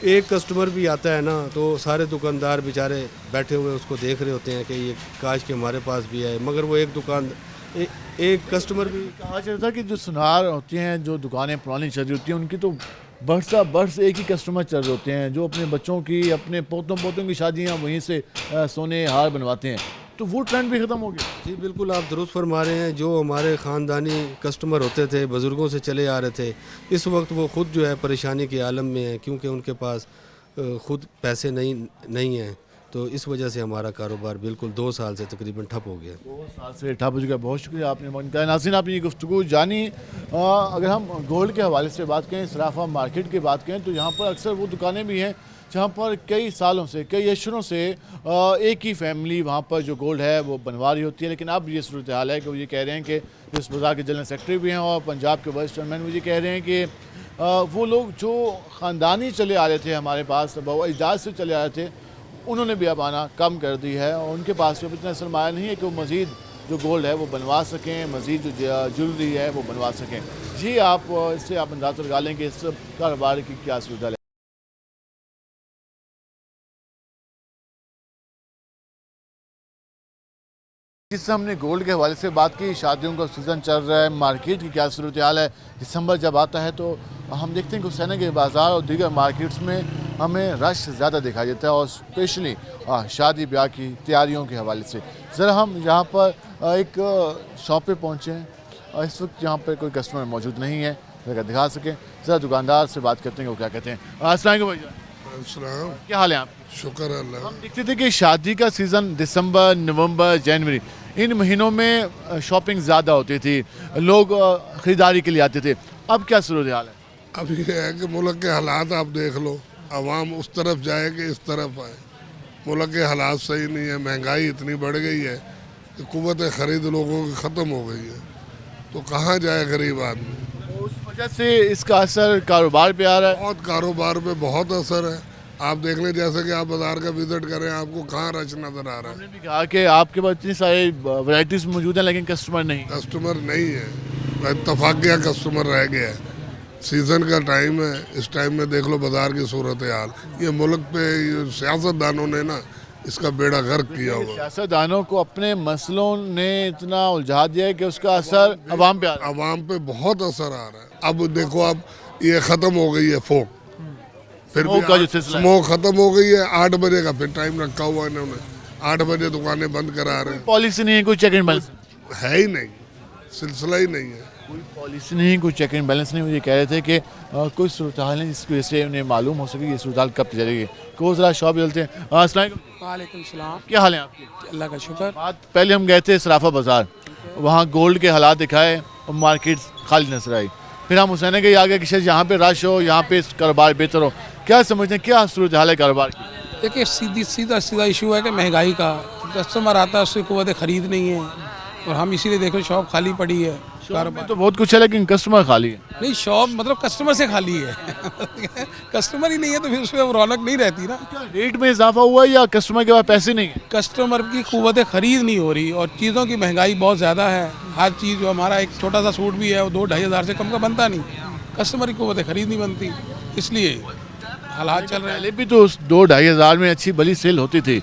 एक कस्टमर भी आता है ना तो सारे दुकानदार बेचारे बैठे हुए उसको देख रहे होते हैं कि ये काश के हमारे पास भी है, मगर वो एक कस्टमर भी। कहा जाता है कि जो सुनार होती हैं, जो दुकानें पुरानी चल रही होती हैं, उनकी तो बरस एक ही कस्टमर चल रहे होते हैं जो अपने बच्चों की, अपने पोतों की शादियां वहीं से सोने हार बनवाते हैं। तो वो ट्रेंड भी ख़त्म हो गया। जी बिल्कुल आप दुरुस्त फरमा रहे हैं। जो हमारे ख़ानदानी कस्टमर होते थे, बुज़ुर्गों से चले आ रहे थे, इस वक्त वो ख़ुद जो है परेशानी के आलम में है, क्योंकि उनके पास ख़ुद पैसे नहीं हैं। तो इस वजह से हमारा कारोबार बिल्कुल 2 साल से तकरीबन ठप हो गया। 2 साल से ठप हो चुका है। बहुत शुक्रिया आपने बताया। नाज़रीन आपने ये गुफ्तगू जानी। अगर हम गोल्ड के हवाले से बात करें, सराफा मार्केट की बात करें, तो यहाँ पर अक्सर वो दुकानें भी हैं जहाँ पर कई सालों से, कई अशरों से एक ही फैमिली वहाँ पर जो गोल्ड है वो बनवा रही होती है। लेकिन अब ये सूरत हाल है कि वो ये कह रहे हैं कि जिस बाज़ार के जनरल सेक्रेटरी भी हैं और पंजाब के वाइस चेयरमैन मुझे कह रहे हैं कि वो लोग जो ख़ानदानी चले आ रहे थे हमारे पास, इजाज़त से चले आ रहे थे, उन्होंने भी अब आना कम कर दी है और उनके पास भी इतना सरमाया नहीं है कि वो मज़ीद जो गोल्ड है वो बनवा सकें, मज़ीद जो ज्वेलरी है वो बनवा सकें। जी आप इससे आप अंदाज़ा लगा लें कि इस कारोबार की क्या सूरत है। जिससे हमने गोल्ड के हवाले से बात की, शादियों का सीज़न चल रहा है, मार्केट की क्या सूरत हाल है। दिसंबर जब आता है तो हम देखते हैं कि हुसैना के बाज़ार और दीगर मार्केट्स में हमें रश ज़्यादा दिखाई देता है और स्पेशली शादी ब्याह की तैयारियों के हवाले से। ज़रा हम यहाँ पर एक शॉप पे पहुँचे हैं। इस वक्त यहाँ पर कोई कस्टमर मौजूद नहीं है, अगर दिखा सकें ज़रा दुकानदार से बात करते हैं वो क्या कहते हैं। अस्सलाम वालेकुम भैया, क्या हाल है आप? शुक्र अल्लाह। हम देखते थे कि शादी का सीज़न दिसंबर, नवंबर, जनवरी, इन महीनों में शॉपिंग ज़्यादा होती थी, लोग ख़रीदारी के लिए आते थे। अब क्या सूरत हाल है? अब ये है कि मुल्क के हालात आप देख लो, आवाम उस तरफ जाए कि इस तरफ आए। मुल्क के हालात सही नहीं है, महंगाई इतनी बढ़ गई है कि कुव्वत ख़रीद लोगों की ख़त्म हो गई है, तो कहाँ जाए गरीब आदमी। उस वजह से इसका असर कारोबार पे आ रहा है। बहुत कारोबार पे बहुत असर है। आप देख लें, जैसे कि आप बाज़ार का विज़िट करें, आपको कहाँ रश नज़र आ रहा है। हमने भी कहा कि आपके पास इतनी सारी वैराइटीज़ मौजूद हैं लेकिन कस्टमर नहीं। कस्टमर नहीं है, इत्तफाकिया कस्टमर रह गया है। सीज़न का टाइम है, इस टाइम में देख लो बाज़ार की सूरत हाल। ये मुल्क पे सियासतदानों ने ना इसका बेड़ा गर्क किया हुआ। सियासतदानों को अपने मसलों ने इतना उलझा दिया है कि उसका असर अवाम पे आ रहा है। अवाम पे बहुत असर आ रहा है। अब देखो, अब ये ख़त्म हो गई है फोक, फिर भी स्मोक ख़त्म हो गई है। 8 बजे का फिर टाइम रखा हुआ है इन्होंने, 8 बजे दुकानें बंद करा रहे हैं। पॉलिसी नहीं है, कोई चेक एंड बैलेंस है ही नहीं, सिलसिला ही नहीं है। कोई पॉलिसी नहीं, कोई चेक एंड बैलेंस नहीं। मुझे कह रहे थे कि कोई सूरत हाल नहीं जिसकी वजह से उन्हें मालूम हो सके ये सूरत हाल कब चलेगी। को ज़रा शॉप चलते हैं। अस्सलाम वालेकुम। वालेकुम सलाम। क्या हाल है आपके? अल्लाह का शुक्र। बात पहले हम गए थे सराफा बाज़ार, वहाँ गोल्ड के हालात दिखाए और मार्केट खाली नजर आई। फिर हम हुसैन के आगे कि शायद यहाँ पे रश हो, यहाँ पे कारोबार बेहतर हो। क्या समझते हैं, क्या सूरत हाल है कारोबार की? देखिए सीधा इशू है कि महंगाई का। कस्टमर आता है, उसकी कुव्वत खरीद नहीं है, और हम इसीलिए देखो शॉप खाली पड़ी है। कारोबार तो बहुत कुछ है लेकिन कस्टमर खाली है। नहीं, शॉप मतलब कस्टमर से खाली है। कस्टमर ही नहीं है तो फिर उसमें रौनक नहीं रहती ना। क्या रेट में इजाफा हुआ है या कस्टमर के पास पैसे नहीं है? कस्टमर की कुव्वत खरीद नहीं हो रही, और चीज़ों की महंगाई बहुत ज़्यादा है। हर चीज़ जो हमारा एक छोटा सा सूट भी है वो 2-2.5 हज़ार से कम का बनता नहीं। कस्टमर की कुव्वत खरीद नहीं बनती, इसलिए हालात चल रहे हैं। पहले भी तो 2-2.5 हज़ार में अच्छी भली सेल होती थी।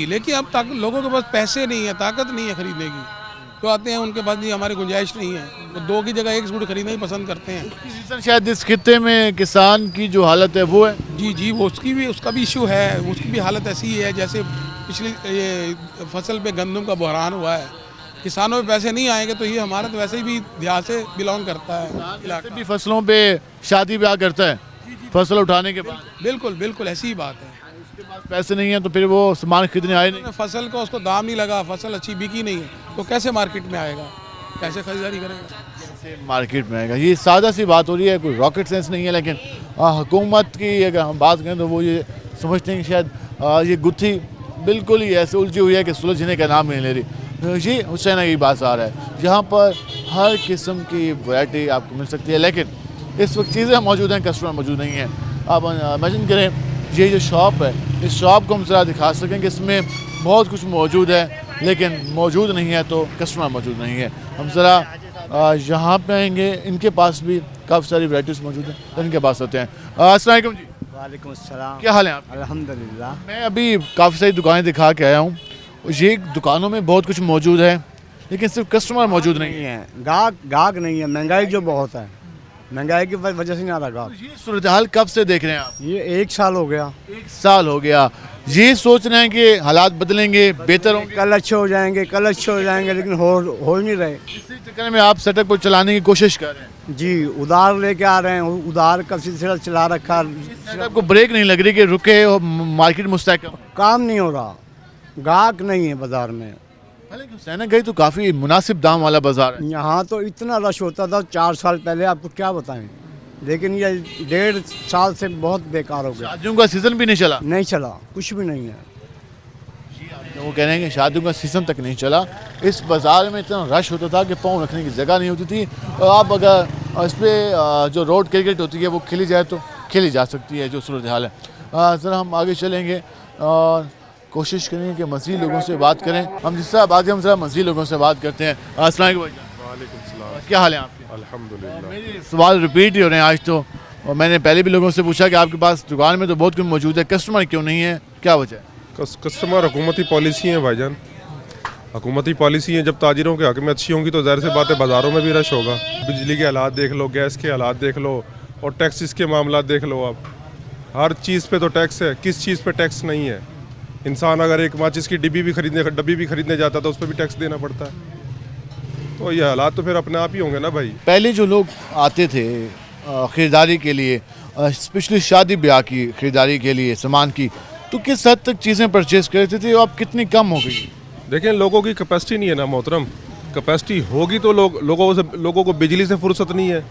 लेकिन अब लोगों के पास पैसे नहीं है, ताकत नहीं है खरीदने की। जो आते हैं उनके पास भी हमारी गुंजाइश नहीं है, वो 2 की जगह 1 सूट खरीदना ही पसंद करते हैं। रीज़न शायद इस खित्ते में किसान की जो हालत है वो है। जी वो उसका भी इशू है। उसकी भी हालत ऐसी है जैसे पिछली ये फसल पे गंदम का बहरान हुआ है। किसानों में पैसे नहीं आएंगे तो ये हमारा तो वैसे भी देहात से बिलोंग करता है इलाका। भी फसलों पे शादी ब्याह करता है फसल उठाने के बाद। बिल्कुल ऐसी ही बात है। उसके पास पैसे नहीं है तो फिर वो सामान खरीदने आए नहीं। फसल को उसको दाम नहीं लगा, फसल अच्छी बिकी नहीं है, तो कैसे मार्केट में आएगा, कैसे खरीदारी करेगा, कैसे मार्केट में आएगा? ये सादा सी बात हो रही है, कोई रॉकेट साइंस नहीं है। लेकिन हुकूमत की अगर हम बात करें तो वो ये समझते हैं कि शायद ये गुत्थी बिल्कुल ही ऐसे उलझी हुई है कि सुलझने का नाम नहीं ले रही। जी हुसैन की बात आ रहा है, जहाँ पर हर किस्म की वैरायटी आपको मिल सकती है, लेकिन इस वक्त चीज़ें मौजूद हैं, कस्टमर मौजूद नहीं है। आप इमेजिन करें ये जो शॉप है, इस शॉप को हम ज़रा दिखा सकें कि इसमें बहुत कुछ मौजूद है, लेकिन मौजूद नहीं है तो कस्टमर मौजूद नहीं है। हम ज़रा यहाँ पे आएंगे, इनके पास भी काफ़ी सारी वैराइटीज़ मौजूद हैं, तो इनके पास आते हैं। अस्सलाम वालेकुम जी। वालेकुम अस्सलाम। क्या हाल है आप? अल्हम्दुलिल्लाह। मैं अभी काफ़ी सारी दुकानें दिखा के आया हूँ। ये दुकानों में बहुत कुछ मौजूद है, लेकिन सिर्फ कस्टमर मौजूद नहीं है। गाहक नहीं है, महंगाई जो बहुत है, महंगाई की वजह से नहीं आ रहा गाहक। ये सूरत हाल कब से देख रहे हैं आप? ये 1 साल हो गया। 1 साल हो गया। ये सोच रहे हैं कि हालात बदलेंगे, बेहतर होंगे, कल अच्छे हो जाएंगे, लेकिन हो ही नहीं रहे। इसी चक्कर में आप सेटअप को चलाने की कोशिश कर रहे हैं। जी उधार लेके आ रहे हैं, उधार का सिलसिला चला रखा। सेटअप को ब्रेक नहीं लग रही कि रुके और मार्केट मुस्तहकम? काम नहीं हो रहा, गाहक नहीं है बाजार में। हुसैन गई तो काफ़ी मुनासिब दाम वाला बाजार है। यहाँ तो इतना रश होता था 4 साल पहले, आपको क्या बताएं, लेकिन ये 1.5 साल से बहुत बेकार हो गया। शादियों का सीज़न भी नहीं चला? नहीं चला, कुछ भी नहीं है। वो कह रहे हैं कि शादियों का सीज़न तक नहीं चला। इस बाज़ार में इतना रश होता था कि पाँव रखने की जगह नहीं होती थी। और आप अगर इस पर जो रोड क्रिकेट होती है वो खेली जाए तो खेली जा सकती है, जो सूरत हाल है। ज़रा हम आगे चलेंगे और कोशिश करेंगे कि मज़ीद लोगों से बात करें। हम जिस तरह बात करें, हम ज़रा मज़ीद लोगों से बात करते हैं। अस्सलाम वालेकुम। क्या हाल है आपके? अल्हम्दुलिल्लाह। मेरे सवाल रिपीट ही हो रहे हैं आज तो, और मैंने पहले भी लोगों से पूछा कि आपके पास दुकान में तो बहुत कुछ मौजूद है, कस्टमर क्यों नहीं है, क्या वजह है? कस्टमर हुकूमती पॉलिसी है भाईजान, हुकूमती पॉलिसी है। जब ताजिरों के हक में अच्छी होंगी तो ज़ाहिर सी बात है बाज़ारों में भी रश होगा। बिजली के हालात देख लो, गैस के हालात देख लो, और टैक्सेस के मामला देख लो। आप हर चीज़ पे तो टैक्स है, किस चीज़ पे टैक्स नहीं है? इंसान अगर एक माचिस की डब्बी भी खरीदने जाता तो उस पर भी टैक्स देना पड़ता है। तो ये हालात तो फिर अपने आप ही होंगे ना भाई। पहले जो लोग आते थे ख़रीदारी के लिए, स्पेशली शादी ब्याह की ख़रीदारी के लिए सामान की, तो किस हद तक चीज़ें परचेज़ करते थे और अब कितनी कम हो गई? देखें, लोगों की कैपेसिटी नहीं है ना मोहतरम। कैपेसिटी होगी तो लोगों को बिजली से फुर्सत नहीं है,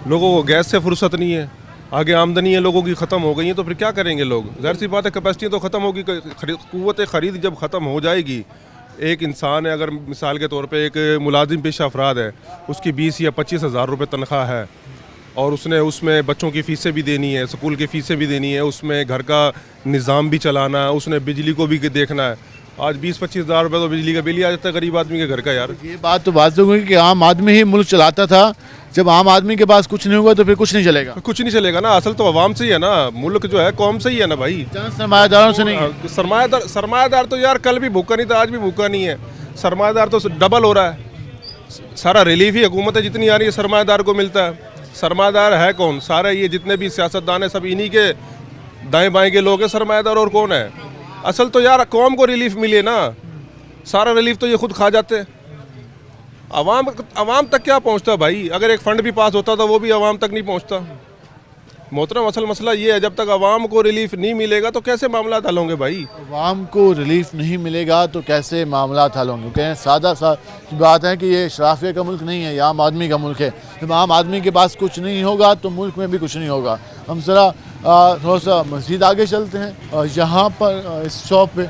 लोगों को गैस से फुर्सत नहीं है, आगे आमदनी है लोगों की ख़त्म हो गई है, तो फिर क्या करेंगे लोग? ज़ाहिर सी बात है कैपेसिटी तो ख़त्म होगी। क़ुव्वत ख़रीद जब ख़त्म हो जाएगी, एक इंसान है, अगर मिसाल के तौर पे एक मुलाजिम पेशा अफराद है, उसकी 20 या 25 हज़ार रुपये तनख्वाह है, और उसने उसमें बच्चों की फ़ीसें भी देनी है, स्कूल की फ़ीसें भी देनी है, उसमें घर का निज़ाम भी चलाना है, उसने बिजली को भी देखना है। आज 20-25 हज़ार रुपये तो बिजली का बिल ही आ जाता है गरीब आदमी के घर का। यार ये बात तो बात होगी कि आम आदमी ही मुल्क चलाता था। जब आम आदमी के पास कुछ नहीं होगा तो फिर कुछ नहीं चलेगा। कुछ नहीं चलेगा ना, असल तो अवाम से ही है ना, मुल्क जो है कौम से ही है ना भाई, सरमायादारों से नहीं। सरमायादार तो यार कल भी भूखा नहीं था, आज भी भूखा नहीं है। सरमायादार तो डबल हो रहा है। सारा रिलीफ ही हुकूमत है जितनी आ रही है सरमायादार को मिलता है। सरमायादार है कौन? सारे ये जितने भी सियासतदान है सब इन्हीं के दाएं बाएं के लोग हैं सरमायादार, और कौन है? असल तो यार कौम को रिलीफ मिले ना, सारा रिलीफ तो ये खुद खा जाते हैं। आवाम तक क्या पहुंचता भाई? अगर एक फ़ंड भी पास होता तो वो भी आवाम तक नहीं पहुंचता। मोहतरम, असल मसला ये है, जब तक आवाम को रिलीफ नहीं मिलेगा तो कैसे मामला हल होंगे भाई? आवाम को रिलीफ नहीं मिलेगा तो कैसे मामला हल होंगे? क्योंकि सादा सा बात है कि ये शराफिया का मुल्क नहीं है, ये आम आदमी का मुल्क है। जब आम आदमी के पास कुछ नहीं होगा तो मुल्क में भी कुछ नहीं होगा। हम ज़रा थोड़ा सा मज़ीद आगे चलते हैं। यहाँ पर इस शॉप पे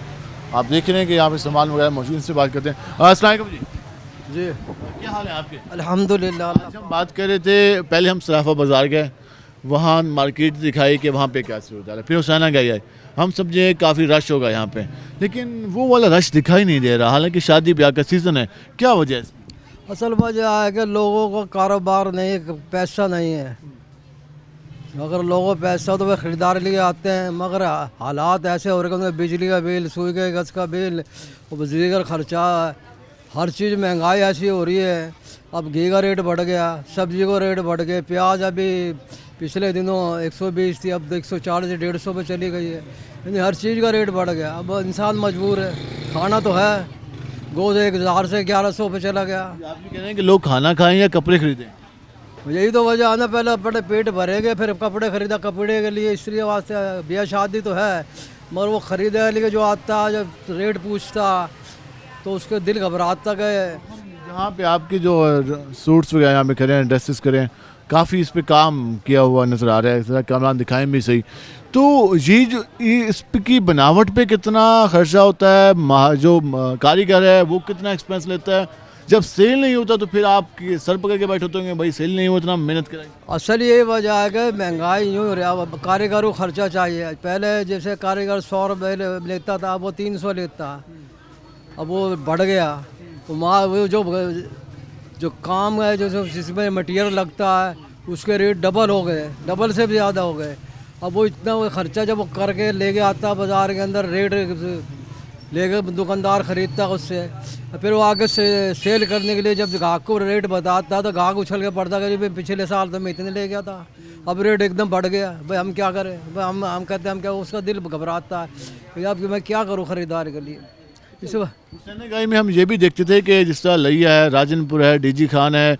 आप देख रहे हैं कि यहाँ पे सामान वगैरह मौजूद, इनसे बात करते हैं। अस्सलाम वालेकुम जी। जी क्या हाल है आपके? अल्हम्दुलिल्लाह। आज हम बात कर रहे थे, पहले हम सराफा बाज़ार गए, वहाँ मार्केट दिखाई कि वहाँ पे क्या सूरत है, फिर हुसैना गए आए, हम समझे काफ़ी रश होगा यहाँ पे, लेकिन वो वाला रश दिखाई नहीं दे रहा, हालांकि शादी ब्याह का सीज़न है। क्या वजह है? असल वजह है कि लोगों को कारोबार नहीं, पैसा नहीं है। अगर लोगों को पैसा तो वे ख़रीदार लिए आते हैं, मगर हालात ऐसे हो रहे हैं, बिजली का बिल, सुई के गैस का बिल, बिजली का खर्चा, हर चीज़ महंगाई ऐसी हो रही है। अब घी का रेट बढ़ गया, सब्जी का रेट बढ़ गया, प्याज अभी पिछले दिनों 120 थी, अब 140 से 150 पे चली गई है। यानी हर चीज़ का रेट बढ़ गया। अब इंसान मजबूर है, खाना तो है, गोश्त 1000 से 1100 पे चला गया। आप भी कह रहे हैं कि लोग खाना खाएं या कपड़े खरीदें? यही तो वजह है ना, पहले अपने पेट भरेंगे फिर कपड़े खरीदा, कपड़े के लिए स्त्री वास्ते ब्याह शादी तो है, मगर वो खरीदे के लिए जो आता जब रेट पूछता तो उसके दिल घबराता गए। यहाँ पे आपके जो सूट्स वगैरह यहाँ पे करें, ड्रेसेस करें, काफ़ी इस पे काम किया हुआ नज़र आ रहा है, ज़रा कैमरा दिखाएं भी सही। तो ये जो इस की बनावट पे कितना खर्चा होता है, जो कारीगर है वो कितना एक्सपेंस लेता है? जब सेल नहीं होता तो फिर आप सर पकड़ के बैठे होते होंगे, भाई सेल नहीं हो इतना मेहनत करें। असल ये वजह है कि महंगाई यूँ हो रहा है, कारीगर को खर्चा चाहिए। पहले जैसे कारीगर 100 रुपये लेता था, अब वो 300 लेता, अब वो बढ़ गया। तो वो जो काम है, जो जिसमें मटेरियल लगता है, उसके रेट डबल हो गए, डबल से भी ज़्यादा हो गए। अब वो इतना वो खर्चा जब वो करके लेके आता बाज़ार के अंदर, रेट लेके दुकानदार ख़रीदता उससे, फिर वो आगे से सेल करने के लिए जब ग्राहक को रेट बताता तो ग्राहक उछल के पड़ता कि भाई पिछले साल तो मैं इतने ले गया था, अब रेट एकदम बढ़ गया, भाई हम क्या करें? भाई हम कहते हैं हम क्या, उसका दिल घबराता है, अब मैं क्या करूँ ख़रीदार के लिए। इस हुसैनागाई में हम ये भी देखते थे कि जिस तरह लिया है, राजनपुर है, डीजी खान है,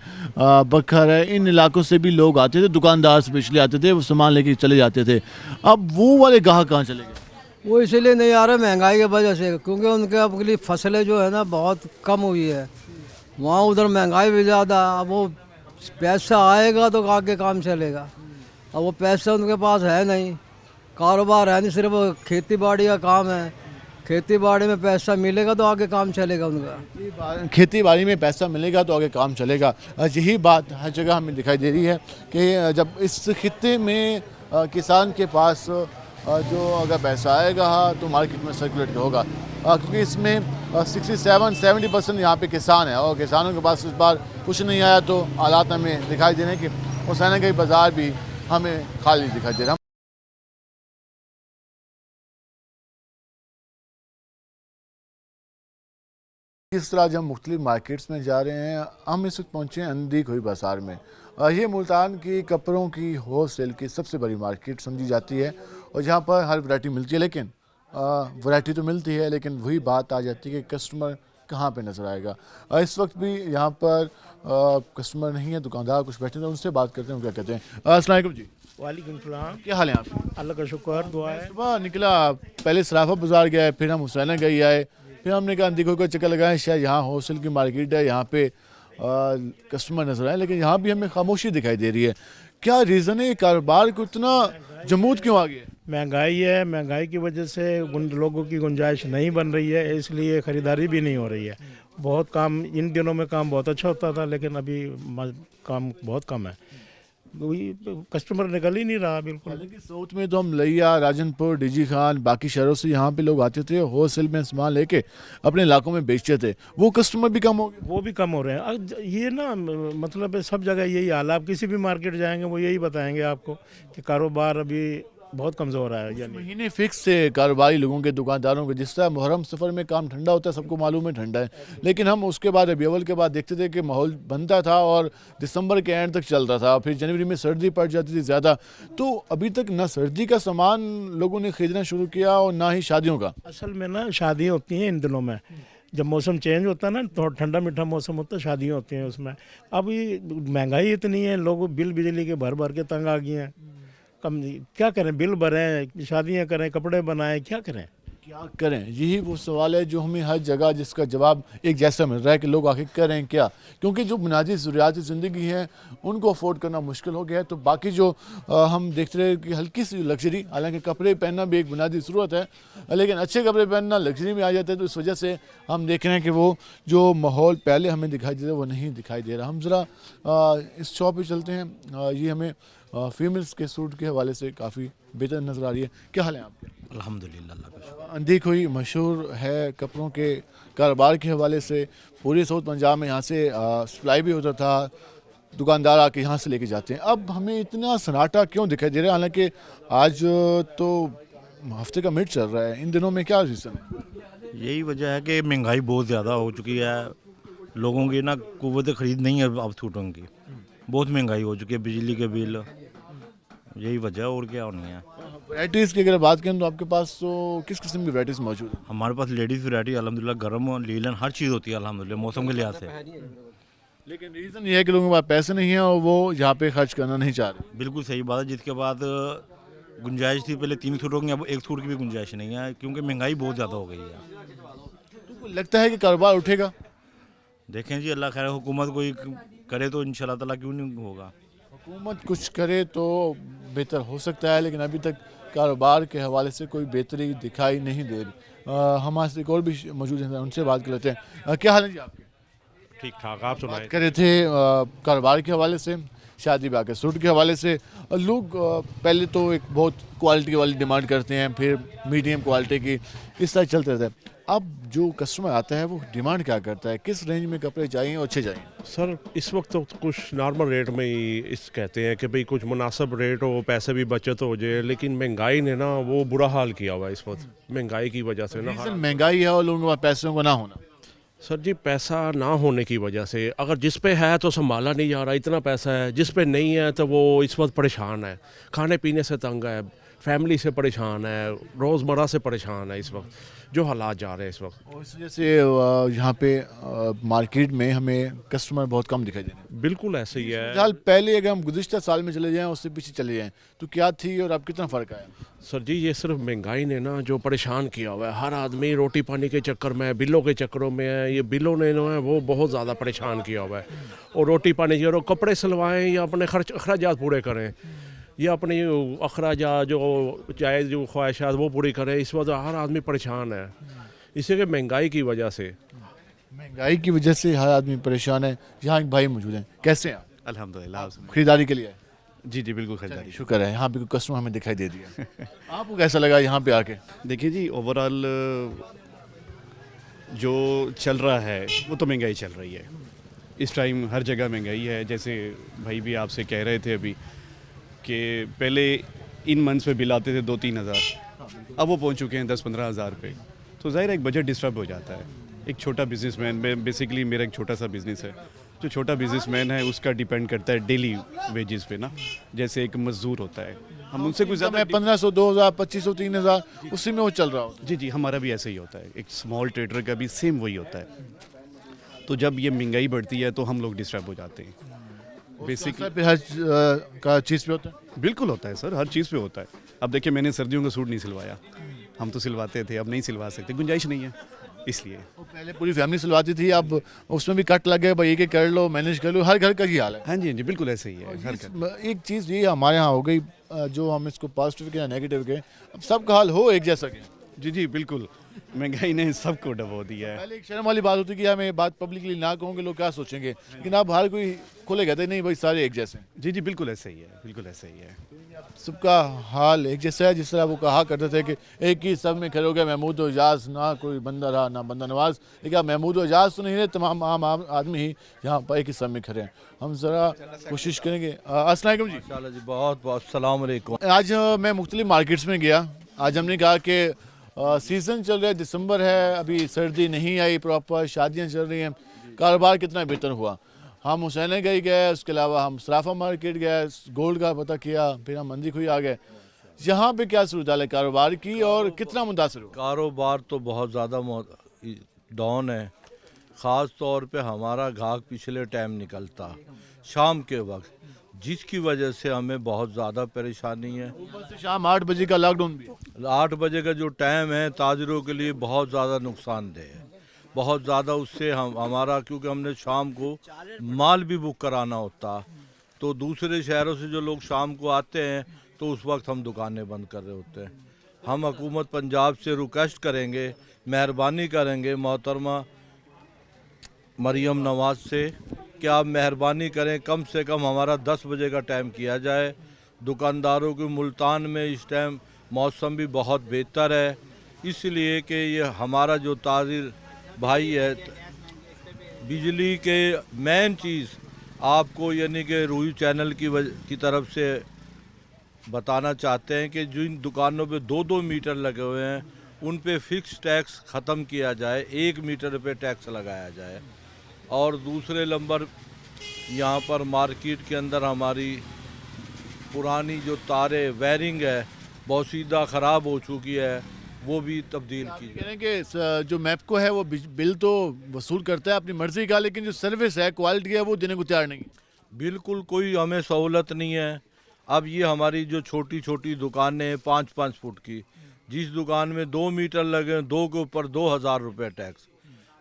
बखर है, इन इलाकों से भी लोग आते थे, दुकानदार स्पेशली आते थे, वो सामान लेके चले जाते थे। अब वो वाले गाहक कहाँ चले गए? वो इसलिए नहीं आ रहे महंगाई की वजह से, क्योंकि उनके अब लिए फसलें जो है ना बहुत कम हुई है, वहाँ उधर महंगाई भी ज़्यादा। अब वो पैसा आएगा तो आगे काम चलेगा, अब वो पैसा उनके पास है नहीं, कारोबार है नहीं, सिर्फ खेती बाड़ी का काम है। खेती बाड़ी में पैसा मिलेगा तो आगे काम चलेगा उनका। खेती बाड़ी में पैसा मिलेगा तो आगे काम चलेगा, यही बात हर जगह हमें दिखाई दे रही है कि जब इस खित्ते में किसान के पास जो अगर पैसा आएगा तो मार्केट में सर्कुलेट होगा, क्योंकि इसमें 67-70% यहाँ पे किसान है, और किसानों के पास इस बार कुछ नहीं आया तो हालात हमें दिखाई दे रहे हैं कि हुसैनागाई बाज़ार भी हमें खाली दिखाई दे रहा है। इस तरह जब मुख्तलिफ मार्केट्स में जा रहे हैं, हम इस वक्त पहुँचे हैं अंधी खोई बाज़ार में। ये मुल्तान की कपड़ों की होल सेल की सबसे बड़ी मार्केट समझी जाती है, और जहाँ पर हर वैरायटी मिलती है, लेकिन वैरायटी तो मिलती है, लेकिन वही बात आ जाती है कि कस्टमर कहाँ पे नज़र आएगा। इस वक्त भी यहाँ पर कस्टमर नहीं है, दुकानदार कुछ बैठे हैं, उनसे बात करते हैं, क्या कहते हैं। अस्सलाम वालेकुम जी। वालेकुम सलाम। क्या हाल है आप? अल्लाह का शुक्र, दुआ है। सुबह निकला, पहले सराफा बाज़ार गए, फिर हम हुसैनागाई आए, फिर हमने कहा अंधी खोई को चक्कर लगाएं, शायद यहाँ होलसेल की मार्केट है, यहाँ पे कस्टमर नज़र आए, लेकिन यहाँ भी हमें खामोशी दिखाई दे रही है। क्या रीज़न है, कारोबार को इतना जमूद क्यों आ गया? महंगाई है, महंगाई की वजह से लोगों की गुंजाइश नहीं बन रही है, इसलिए ख़रीदारी भी नहीं हो रही है। बहुत काम, इन दिनों में काम बहुत अच्छा होता था, लेकिन अभी काम बहुत कम है, वही कस्टमर निकल ही नहीं रहा बिल्कुल। हालांकि साउथ में तो हम लिया, राजनपुर, डीजी खान, बाकी शहरों से यहाँ पे लोग आते थे, होलसेल में सामान लेके अपने इलाकों में बेचते थे, वो कस्टमर भी कम हो गए। वो भी कम हो रहे हैं। ये ना मतलब सब जगह यही हाल है, आप किसी भी मार्केट जाएंगे वो यही बताएंगे आपको कि कारोबार अभी बहुत कमज़ोर है। यानी महीने फिक्स से कारोबारी लोगों के, दुकानदारों के, जिस तरह मुहर्रम सफ़र में काम ठंडा होता है, सबको मालूम है ठंडा है, लेकिन हम उसके बाद रबी अव्वल के बाद देखते थे कि माहौल बनता था और दिसंबर के एंड तक चलता था, फिर जनवरी में सर्दी पड़ जाती थी ज़्यादा। तो अभी तक ना सर्दी का सामान लोगों ने ख़रीदना शुरू किया और ना ही शादियों का। असल में ना शादियाँ होती हैं इन दिनों में, जब मौसम चेंज होता है ना, थोड़ा ठंडा मीठा मौसम होता है, शादियाँ होती हैं उसमें। अब ये महंगाई इतनी है, लोग बिल बिजली के भर भर के तंग आ गए हैं। कम क्या करें, बिल भरें, शादियाँ करें, कपड़े बनाएं, क्या करें? क्या करें, यही वो सवाल है जो हमें हर जगह जिसका जवाब एक जैसा मिल रहा है कि लोग आखिर करें क्या, क्योंकि जो बुनियादी ज़रूरियात ज़िंदगी हैं उनको अफोर्ड करना मुश्किल हो गया है। तो बाकी जो हम देखते रहे कि हल्की सी लग्जरी, हालांकि कपड़े पहनना भी एक बुनियादी ज़रूरत है, लेकिन अच्छे कपड़े पहनना लग्जरी में आ जाता है। तो इस वजह से हम देख रहे हैं कि वो जो माहौल पहले हमें दिखाई देता है वो नहीं दिखाई दे रहा। हम ज़रा इस शॉप पर चलते हैं। ये हमें फीमेल्स के सूट के हवाले से काफ़ी बेहतर नज़र आ रही है। क्या हाल है आपके? अल्हम्दुलिल्लाह, अल्लाह का शुक्र। अंधी कोई मशहूर है कपड़ों के कारोबार के हवाले से, पूरे साउथ पंजाब में यहाँ से सप्लाई भी होता था, दुकानदार आके यहाँ से लेके जाते हैं। अब हमें इतना सन्नाटा क्यों दिखाई दे रहा है? हालांकि आज तो हफ्ते का मिड चल रहा है, इन दिनों में क्या रीज़न है? यही वजह है कि महंगाई बहुत ज़्यादा हो चुकी है, लोगों की ना कुव्वत ख़रीद नहीं है अब सूटों की, बहुत महंगाई हो चुकी है, बिजली के बिल, यही वजह और क्या होनी है। वैराइटीज़ की अगर बात करें तो आपके पास तो किस किस्म की वैराइटीज़ मौजूद है? हमारे पास लेडीज़ वैरायटी अल्हम्दुलिल्लाह, गर्म लीलन हर चीज़ होती है अल्हम्दुलिल्लाह, मौसम के लिहाज से। लेकिन रीज़न ये है कि लोगों के पास पैसे नहीं हैं और वो यहाँ पे खर्च करना नहीं चाह रहे। बिल्कुल सही बात है, जिसके बाद गुंजाइश थी पहले 3 सूटों की, अब 1 सूट की भी गुंजाइश नहीं है, क्योंकि महंगाई बहुत ज़्यादा हो गई है। तो लगता है कि कारोबार उठेगा? देखें जी, अल्लाह खैर, हुकूमत कोई करे तो इंशाल्लाह ताला क्यों नहीं होगा। हुकूमत कुछ करे तो बेहतर हो सकता है, लेकिन अभी तक कारोबार के हवाले से कोई बेहतरी दिखाई नहीं दे रही। हमारे से एक और भी मौजूद हैं, उनसे बात कर लेते हैं। क्या हाल है जी आपके? ठीक ठाक, आप सुनाएं। बात कर रहे थे कारोबार के हवाले से, शादी ब्याह के सूट के हवाले से। लोग पहले तो एक बहुत क्वालिटी वाली डिमांड करते हैं, फिर मीडियम क्वालिटी की, इस तरह चलते रहता है। अब जो कस्टमर आता है वो डिमांड क्या करता है, किस रेंज में कपड़े चाहिए और अच्छे चाहिए? सर इस वक्त तो कुछ नॉर्मल रेट में ही इस कहते हैं कि भाई कुछ मुनासिब रेट हो, पैसे भी बचत हो जाए, लेकिन महंगाई ने ना वो बुरा हाल किया हुआ है इस वक्त, महंगाई की वजह से ना। रीज़न महंगाई है और लोगों के पास पैसों का ना होना। सर जी, पैसा ना होने की वजह से, अगर जिस पे है तो संभाला नहीं जा रहा, इतना पैसा है, जिस पे नहीं है तो वो इस वक्त परेशान है, खाने पीने से तंग है, फैमिली से परेशान है, रोज़मर्रा से परेशान है इस वक्त, जो हालात जा रहे हैं इस वक्त। और इस वजह से यहाँ पे मार्केट में हमें कस्टमर बहुत कम दिखाई दे रहे हैं। बिल्कुल ऐसे ही है। फिलहाल पहले अगर हम गुज़िश्ता साल में चले जाएं, उससे पीछे चले जाएं, तो क्या थी और अब कितना फ़र्क आया? सर जी, ये सिर्फ महंगाई ने ना जो परेशान किया हुआ है, हर आदमी रोटी पानी के चक्कर में, बिलों के चक्करों में है, ये बिलों ने जो है वो बहुत ज़्यादा परेशान किया हुआ है। और रोटी पानी की, और कपड़े सिलवाएं या अपने अखराजात पूरे करें, या अपनी अखराजात जो चाहे जो ख्वाहिशात वो पूरी करें, इस वजह हर आदमी परेशान है, इसी के महंगाई की वजह से। महंगाई की वजह से हर आदमी परेशान है। यहाँ एक भाई मौजूद हैं, कैसे हैं आप? अल्हम्दुलिल्लाह, खरीदारी के लिए आए? जी जी बिल्कुल खरीदारी। शुक्र है, यहाँ पे कोई कस्टमर हमें दिखाई दे दिया। आपको कैसा लगा यहाँ पे आके? देखिए जी, ओवरऑल जो चल रहा है वो तो महंगाई चल रही है, इस टाइम हर जगह महंगाई है। जैसे भाई भी आपसे कह रहे थे अभी कि पहले इन मंथ्स पे बिल आते थे 2-3 हज़ार, अब वो पहुँच चुके हैं 10-15 हज़ार पे, तो ज़ाहिर एक बजट डिस्टर्ब हो जाता है। एक छोटा बिजनेसमैन, बेसिकली मेरा एक छोटा सा बिज़नेस है, जो छोटा बिजनेसमैन है उसका डिपेंड करता है डेली वेजेस पे ना, जैसे एक मजदूर होता है, हम उनसे कुछ ज़्यादा 1500, 2000, 2500, 3000 उसी में वो चल रहा होता है। जी जी, हमारा भी ऐसा ही होता है, एक स्मॉल ट्रेडर का भी सेम वही होता है। तो जब ये महंगाई बढ़ती है तो हम लोग डिस्टर्ब हो जाते हैं। बेसिकली पे हर का चीज़ पे होता है? बिल्कुल होता है सर, हर चीज़ पे होता है। अब देखिए, मैंने सर्दियों का सूट नहीं सिलवाया, हम तो सिलवाते थे, अब नहीं सिलवा सकते, गुंजाइश नहीं है, इसलिए। पहले पूरी फैमिली सिलवाती थी, अब उसमें भी कट लग गए, भाई एक कर लो, मैनेज कर लो, हर घर का ही हाल है। हाँ जी, हाँ जी, बिल्कुल ऐसे ही है हर घर। एक चीज़ ये हमारे यहाँ हो गई, जो हम इसको पॉजिटिव के या नेगेटिव के, अब सबका हाल हो एक जैसा के। जी जी बिल्कुल, महंगाई ने सबको डबो दिया है। पहले एक शर्म वाली बात होती कि यार मैं बात पब्लिकली ना कहूँगे, लोग क्या सोचेंगे, लेकिन अब हर कोई खुले कहते नहीं भाई सारे एक जैसे। जी जी बिल्कुल ऐसे ही है, बिल्कुल ऐसे ही है। सबका हाल एक जैसा है, जिस तरह वो कहा करते थे कि एक ही सब में खड़े हो गए महमूद और एजाज, ना कोई बंदा रहा ना बंदा नवाज। लेकिन अब महमूद और एजाज तो नहीं रहे, तमाम आम आदमी ही यहाँ पर एक ही सब में खड़े हैं। हम ज़रा कोशिश करेंगे। अस्सलाम वालेकुम जी। बहुत बहुत सलाम वालेकुम। आज मैं मुख्तलिफ मार्केट्स में गया, आज हमने कहा कि सीज़न चल रहा है, दिसंबर है, अभी सर्दी नहीं आई प्रॉपर, शादियाँ चल रही हैं, कारोबार कितना बेहतर हुआ। हम हुसैन गई गए, उसके अलावा हम सराफा मार्केट गए, गोल्ड का पता किया, फिर हम मंदी खुई आ गए। यहाँ पे क्या सूरत है कारोबार की और कितना मुतासर हुआ? कारोबार तो बहुत ज़्यादा डाउन है। ख़ास तौर पे हमारा गाहक पिछले टाइम निकलता शाम के वक्त, जिसकी वजह से हमें बहुत ज़्यादा परेशानी है। ऊपर से शाम 8 बजे का लॉकडाउन भी है। 8 बजे का जो टाइम है ताजरों के लिए बहुत ज़्यादा नुकसानदेह है, बहुत ज़्यादा। उससे हमारा, क्योंकि हमने शाम को माल भी बुक कराना होता, तो दूसरे शहरों से जो लोग शाम को आते हैं तो उस वक्त हम दुकानें बंद कर रहे होते हैं। हम हुकूमत पंजाब से रिक्वेस्ट करेंगे, मेहरबानी करेंगे मोहतरमा मरियम नवाज़ से कि आप मेहरबानी करें, कम से कम हमारा 10 बजे का टाइम किया जाए। दुकानदारों के मुल्तान में इस टाइम मौसम भी बहुत बेहतर है, इसलिए कि ये हमारा जो ताजिर भाई है, बिजली के मेन चीज़ आपको यानी कि रूही चैनल की तरफ से बताना चाहते हैं कि जिन दुकानों पे 2-2 मीटर लगे हुए हैं उन पे फिक्स टैक्स ख़त्म किया जाए, 1 मीटर पे टैक्स लगाया जाए। और दूसरे नंबर, यहाँ पर मार्केट के अंदर हमारी पुरानी जो तारे वायरिंग है बहुत सीधा ख़राब हो चुकी है, वो भी तब्दील की कह रहे हैं कि जो मैपको है वो बिल तो वसूल करता है अपनी मर्ज़ी का, लेकिन जो सर्विस है, क्वालिटी है, वो देने को तैयार नहीं। बिल्कुल कोई हमें सहूलत नहीं है। अब ये हमारी जो छोटी छोटी दुकानें हैं 5-5 फुट की, जिस दुकान में 2 मीटर लगे, 2 के ऊपर 2000 रुपये टैक्स।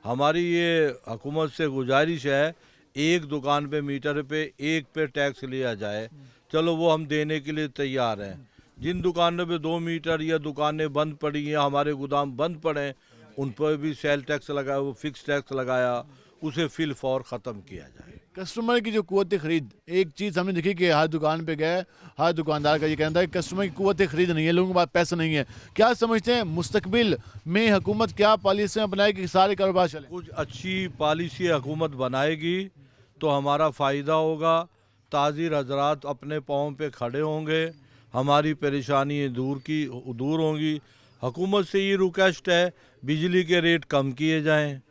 हमारी ये हुकूमत से गुजारिश है, एक दुकान पे मीटर पे 1 पे टैक्स लिया जाए। चलो वो हम देने के लिए तैयार हैं। जिन दुकानों पे 2 मीटर या दुकानें बंद पड़ी हैं, हमारे गोदाम बंद पड़े, उन पर भी सेल टैक्स लगाया, वो फिक्स टैक्स लगाया, उसे फिल फॉर ख़त्म किया जाए। कस्टमर की जो कुव्वत खरीद, एक चीज़ हमने देखी कि हर दुकान पे गए, हर दुकानदार का ये कहना था कि कस्टमर की कुव्वत खरीद नहीं है, लोगों के पास पैसा नहीं है। क्या समझते हैं मुस्तकबिल में हुकूमत क्या पॉलिसियाँ बनाएगी कि सारे कारोबार चले? कुछ अच्छी पॉलिसी हुकूमत बनाएगी तो हमारा फ़ायदा होगा, ताजिर हजरात अपने पाँव पे खड़े होंगे, हमारी परेशानी दूर होंगी। हुकूमत से ये रिक्वेस्ट है, बिजली के रेट कम किए जाएं,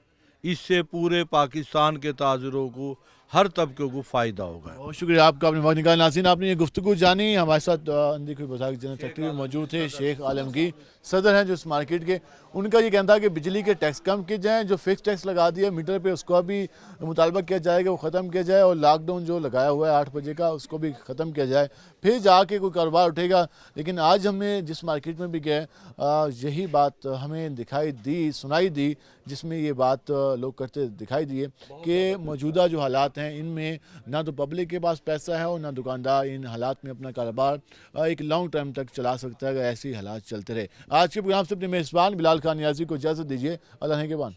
इससे पूरे पाकिस्तान के ताजिरों को, हर तबके को फ़ायदा होगा। बहुत शुक्रिया आपका, अपने वक्त निकाल। नाज़रीन, आपने ये गुफ्तगू जानी। हमारे साथ अंधी कोई बसाक जनरल सेक्रेटरी मौजूद थे, शेख आलमगीर सदर हैं जो इस मार्केट के। उनका ये कहना था कि बिजली के टैक्स कम किए जाएँ, जो फिक्स टैक्स लगा दिया मीटर पे उसको भी मुतालबा किया जाएगा, वो ख़त्म किया जाए, और लॉकडाउन जो लगाया हुआ है 8 बजे का उसको भी ख़त्म किया जाए, फिर जाके कोई कारोबार उठेगा। लेकिन आज हमने जिस मार्केट में भी गए, यही बात हमें सुनाई दी, जिसमें ये बात लोग करते दिखाई दिए कि मौजूदा जो हालात हैं इनमें ना तो पब्लिक के पास पैसा है और ना दुकानदार इन हालात में अपना कारोबार एक लॉन्ग टर्म तक चला सकता है अगर ऐसे ही हालात चलते रहे। आज के प्रोग्राम से अपने मेज़बान बिलाल खान नियाज़ी को इजाज़त दीजिए। अल्लाह के बाद।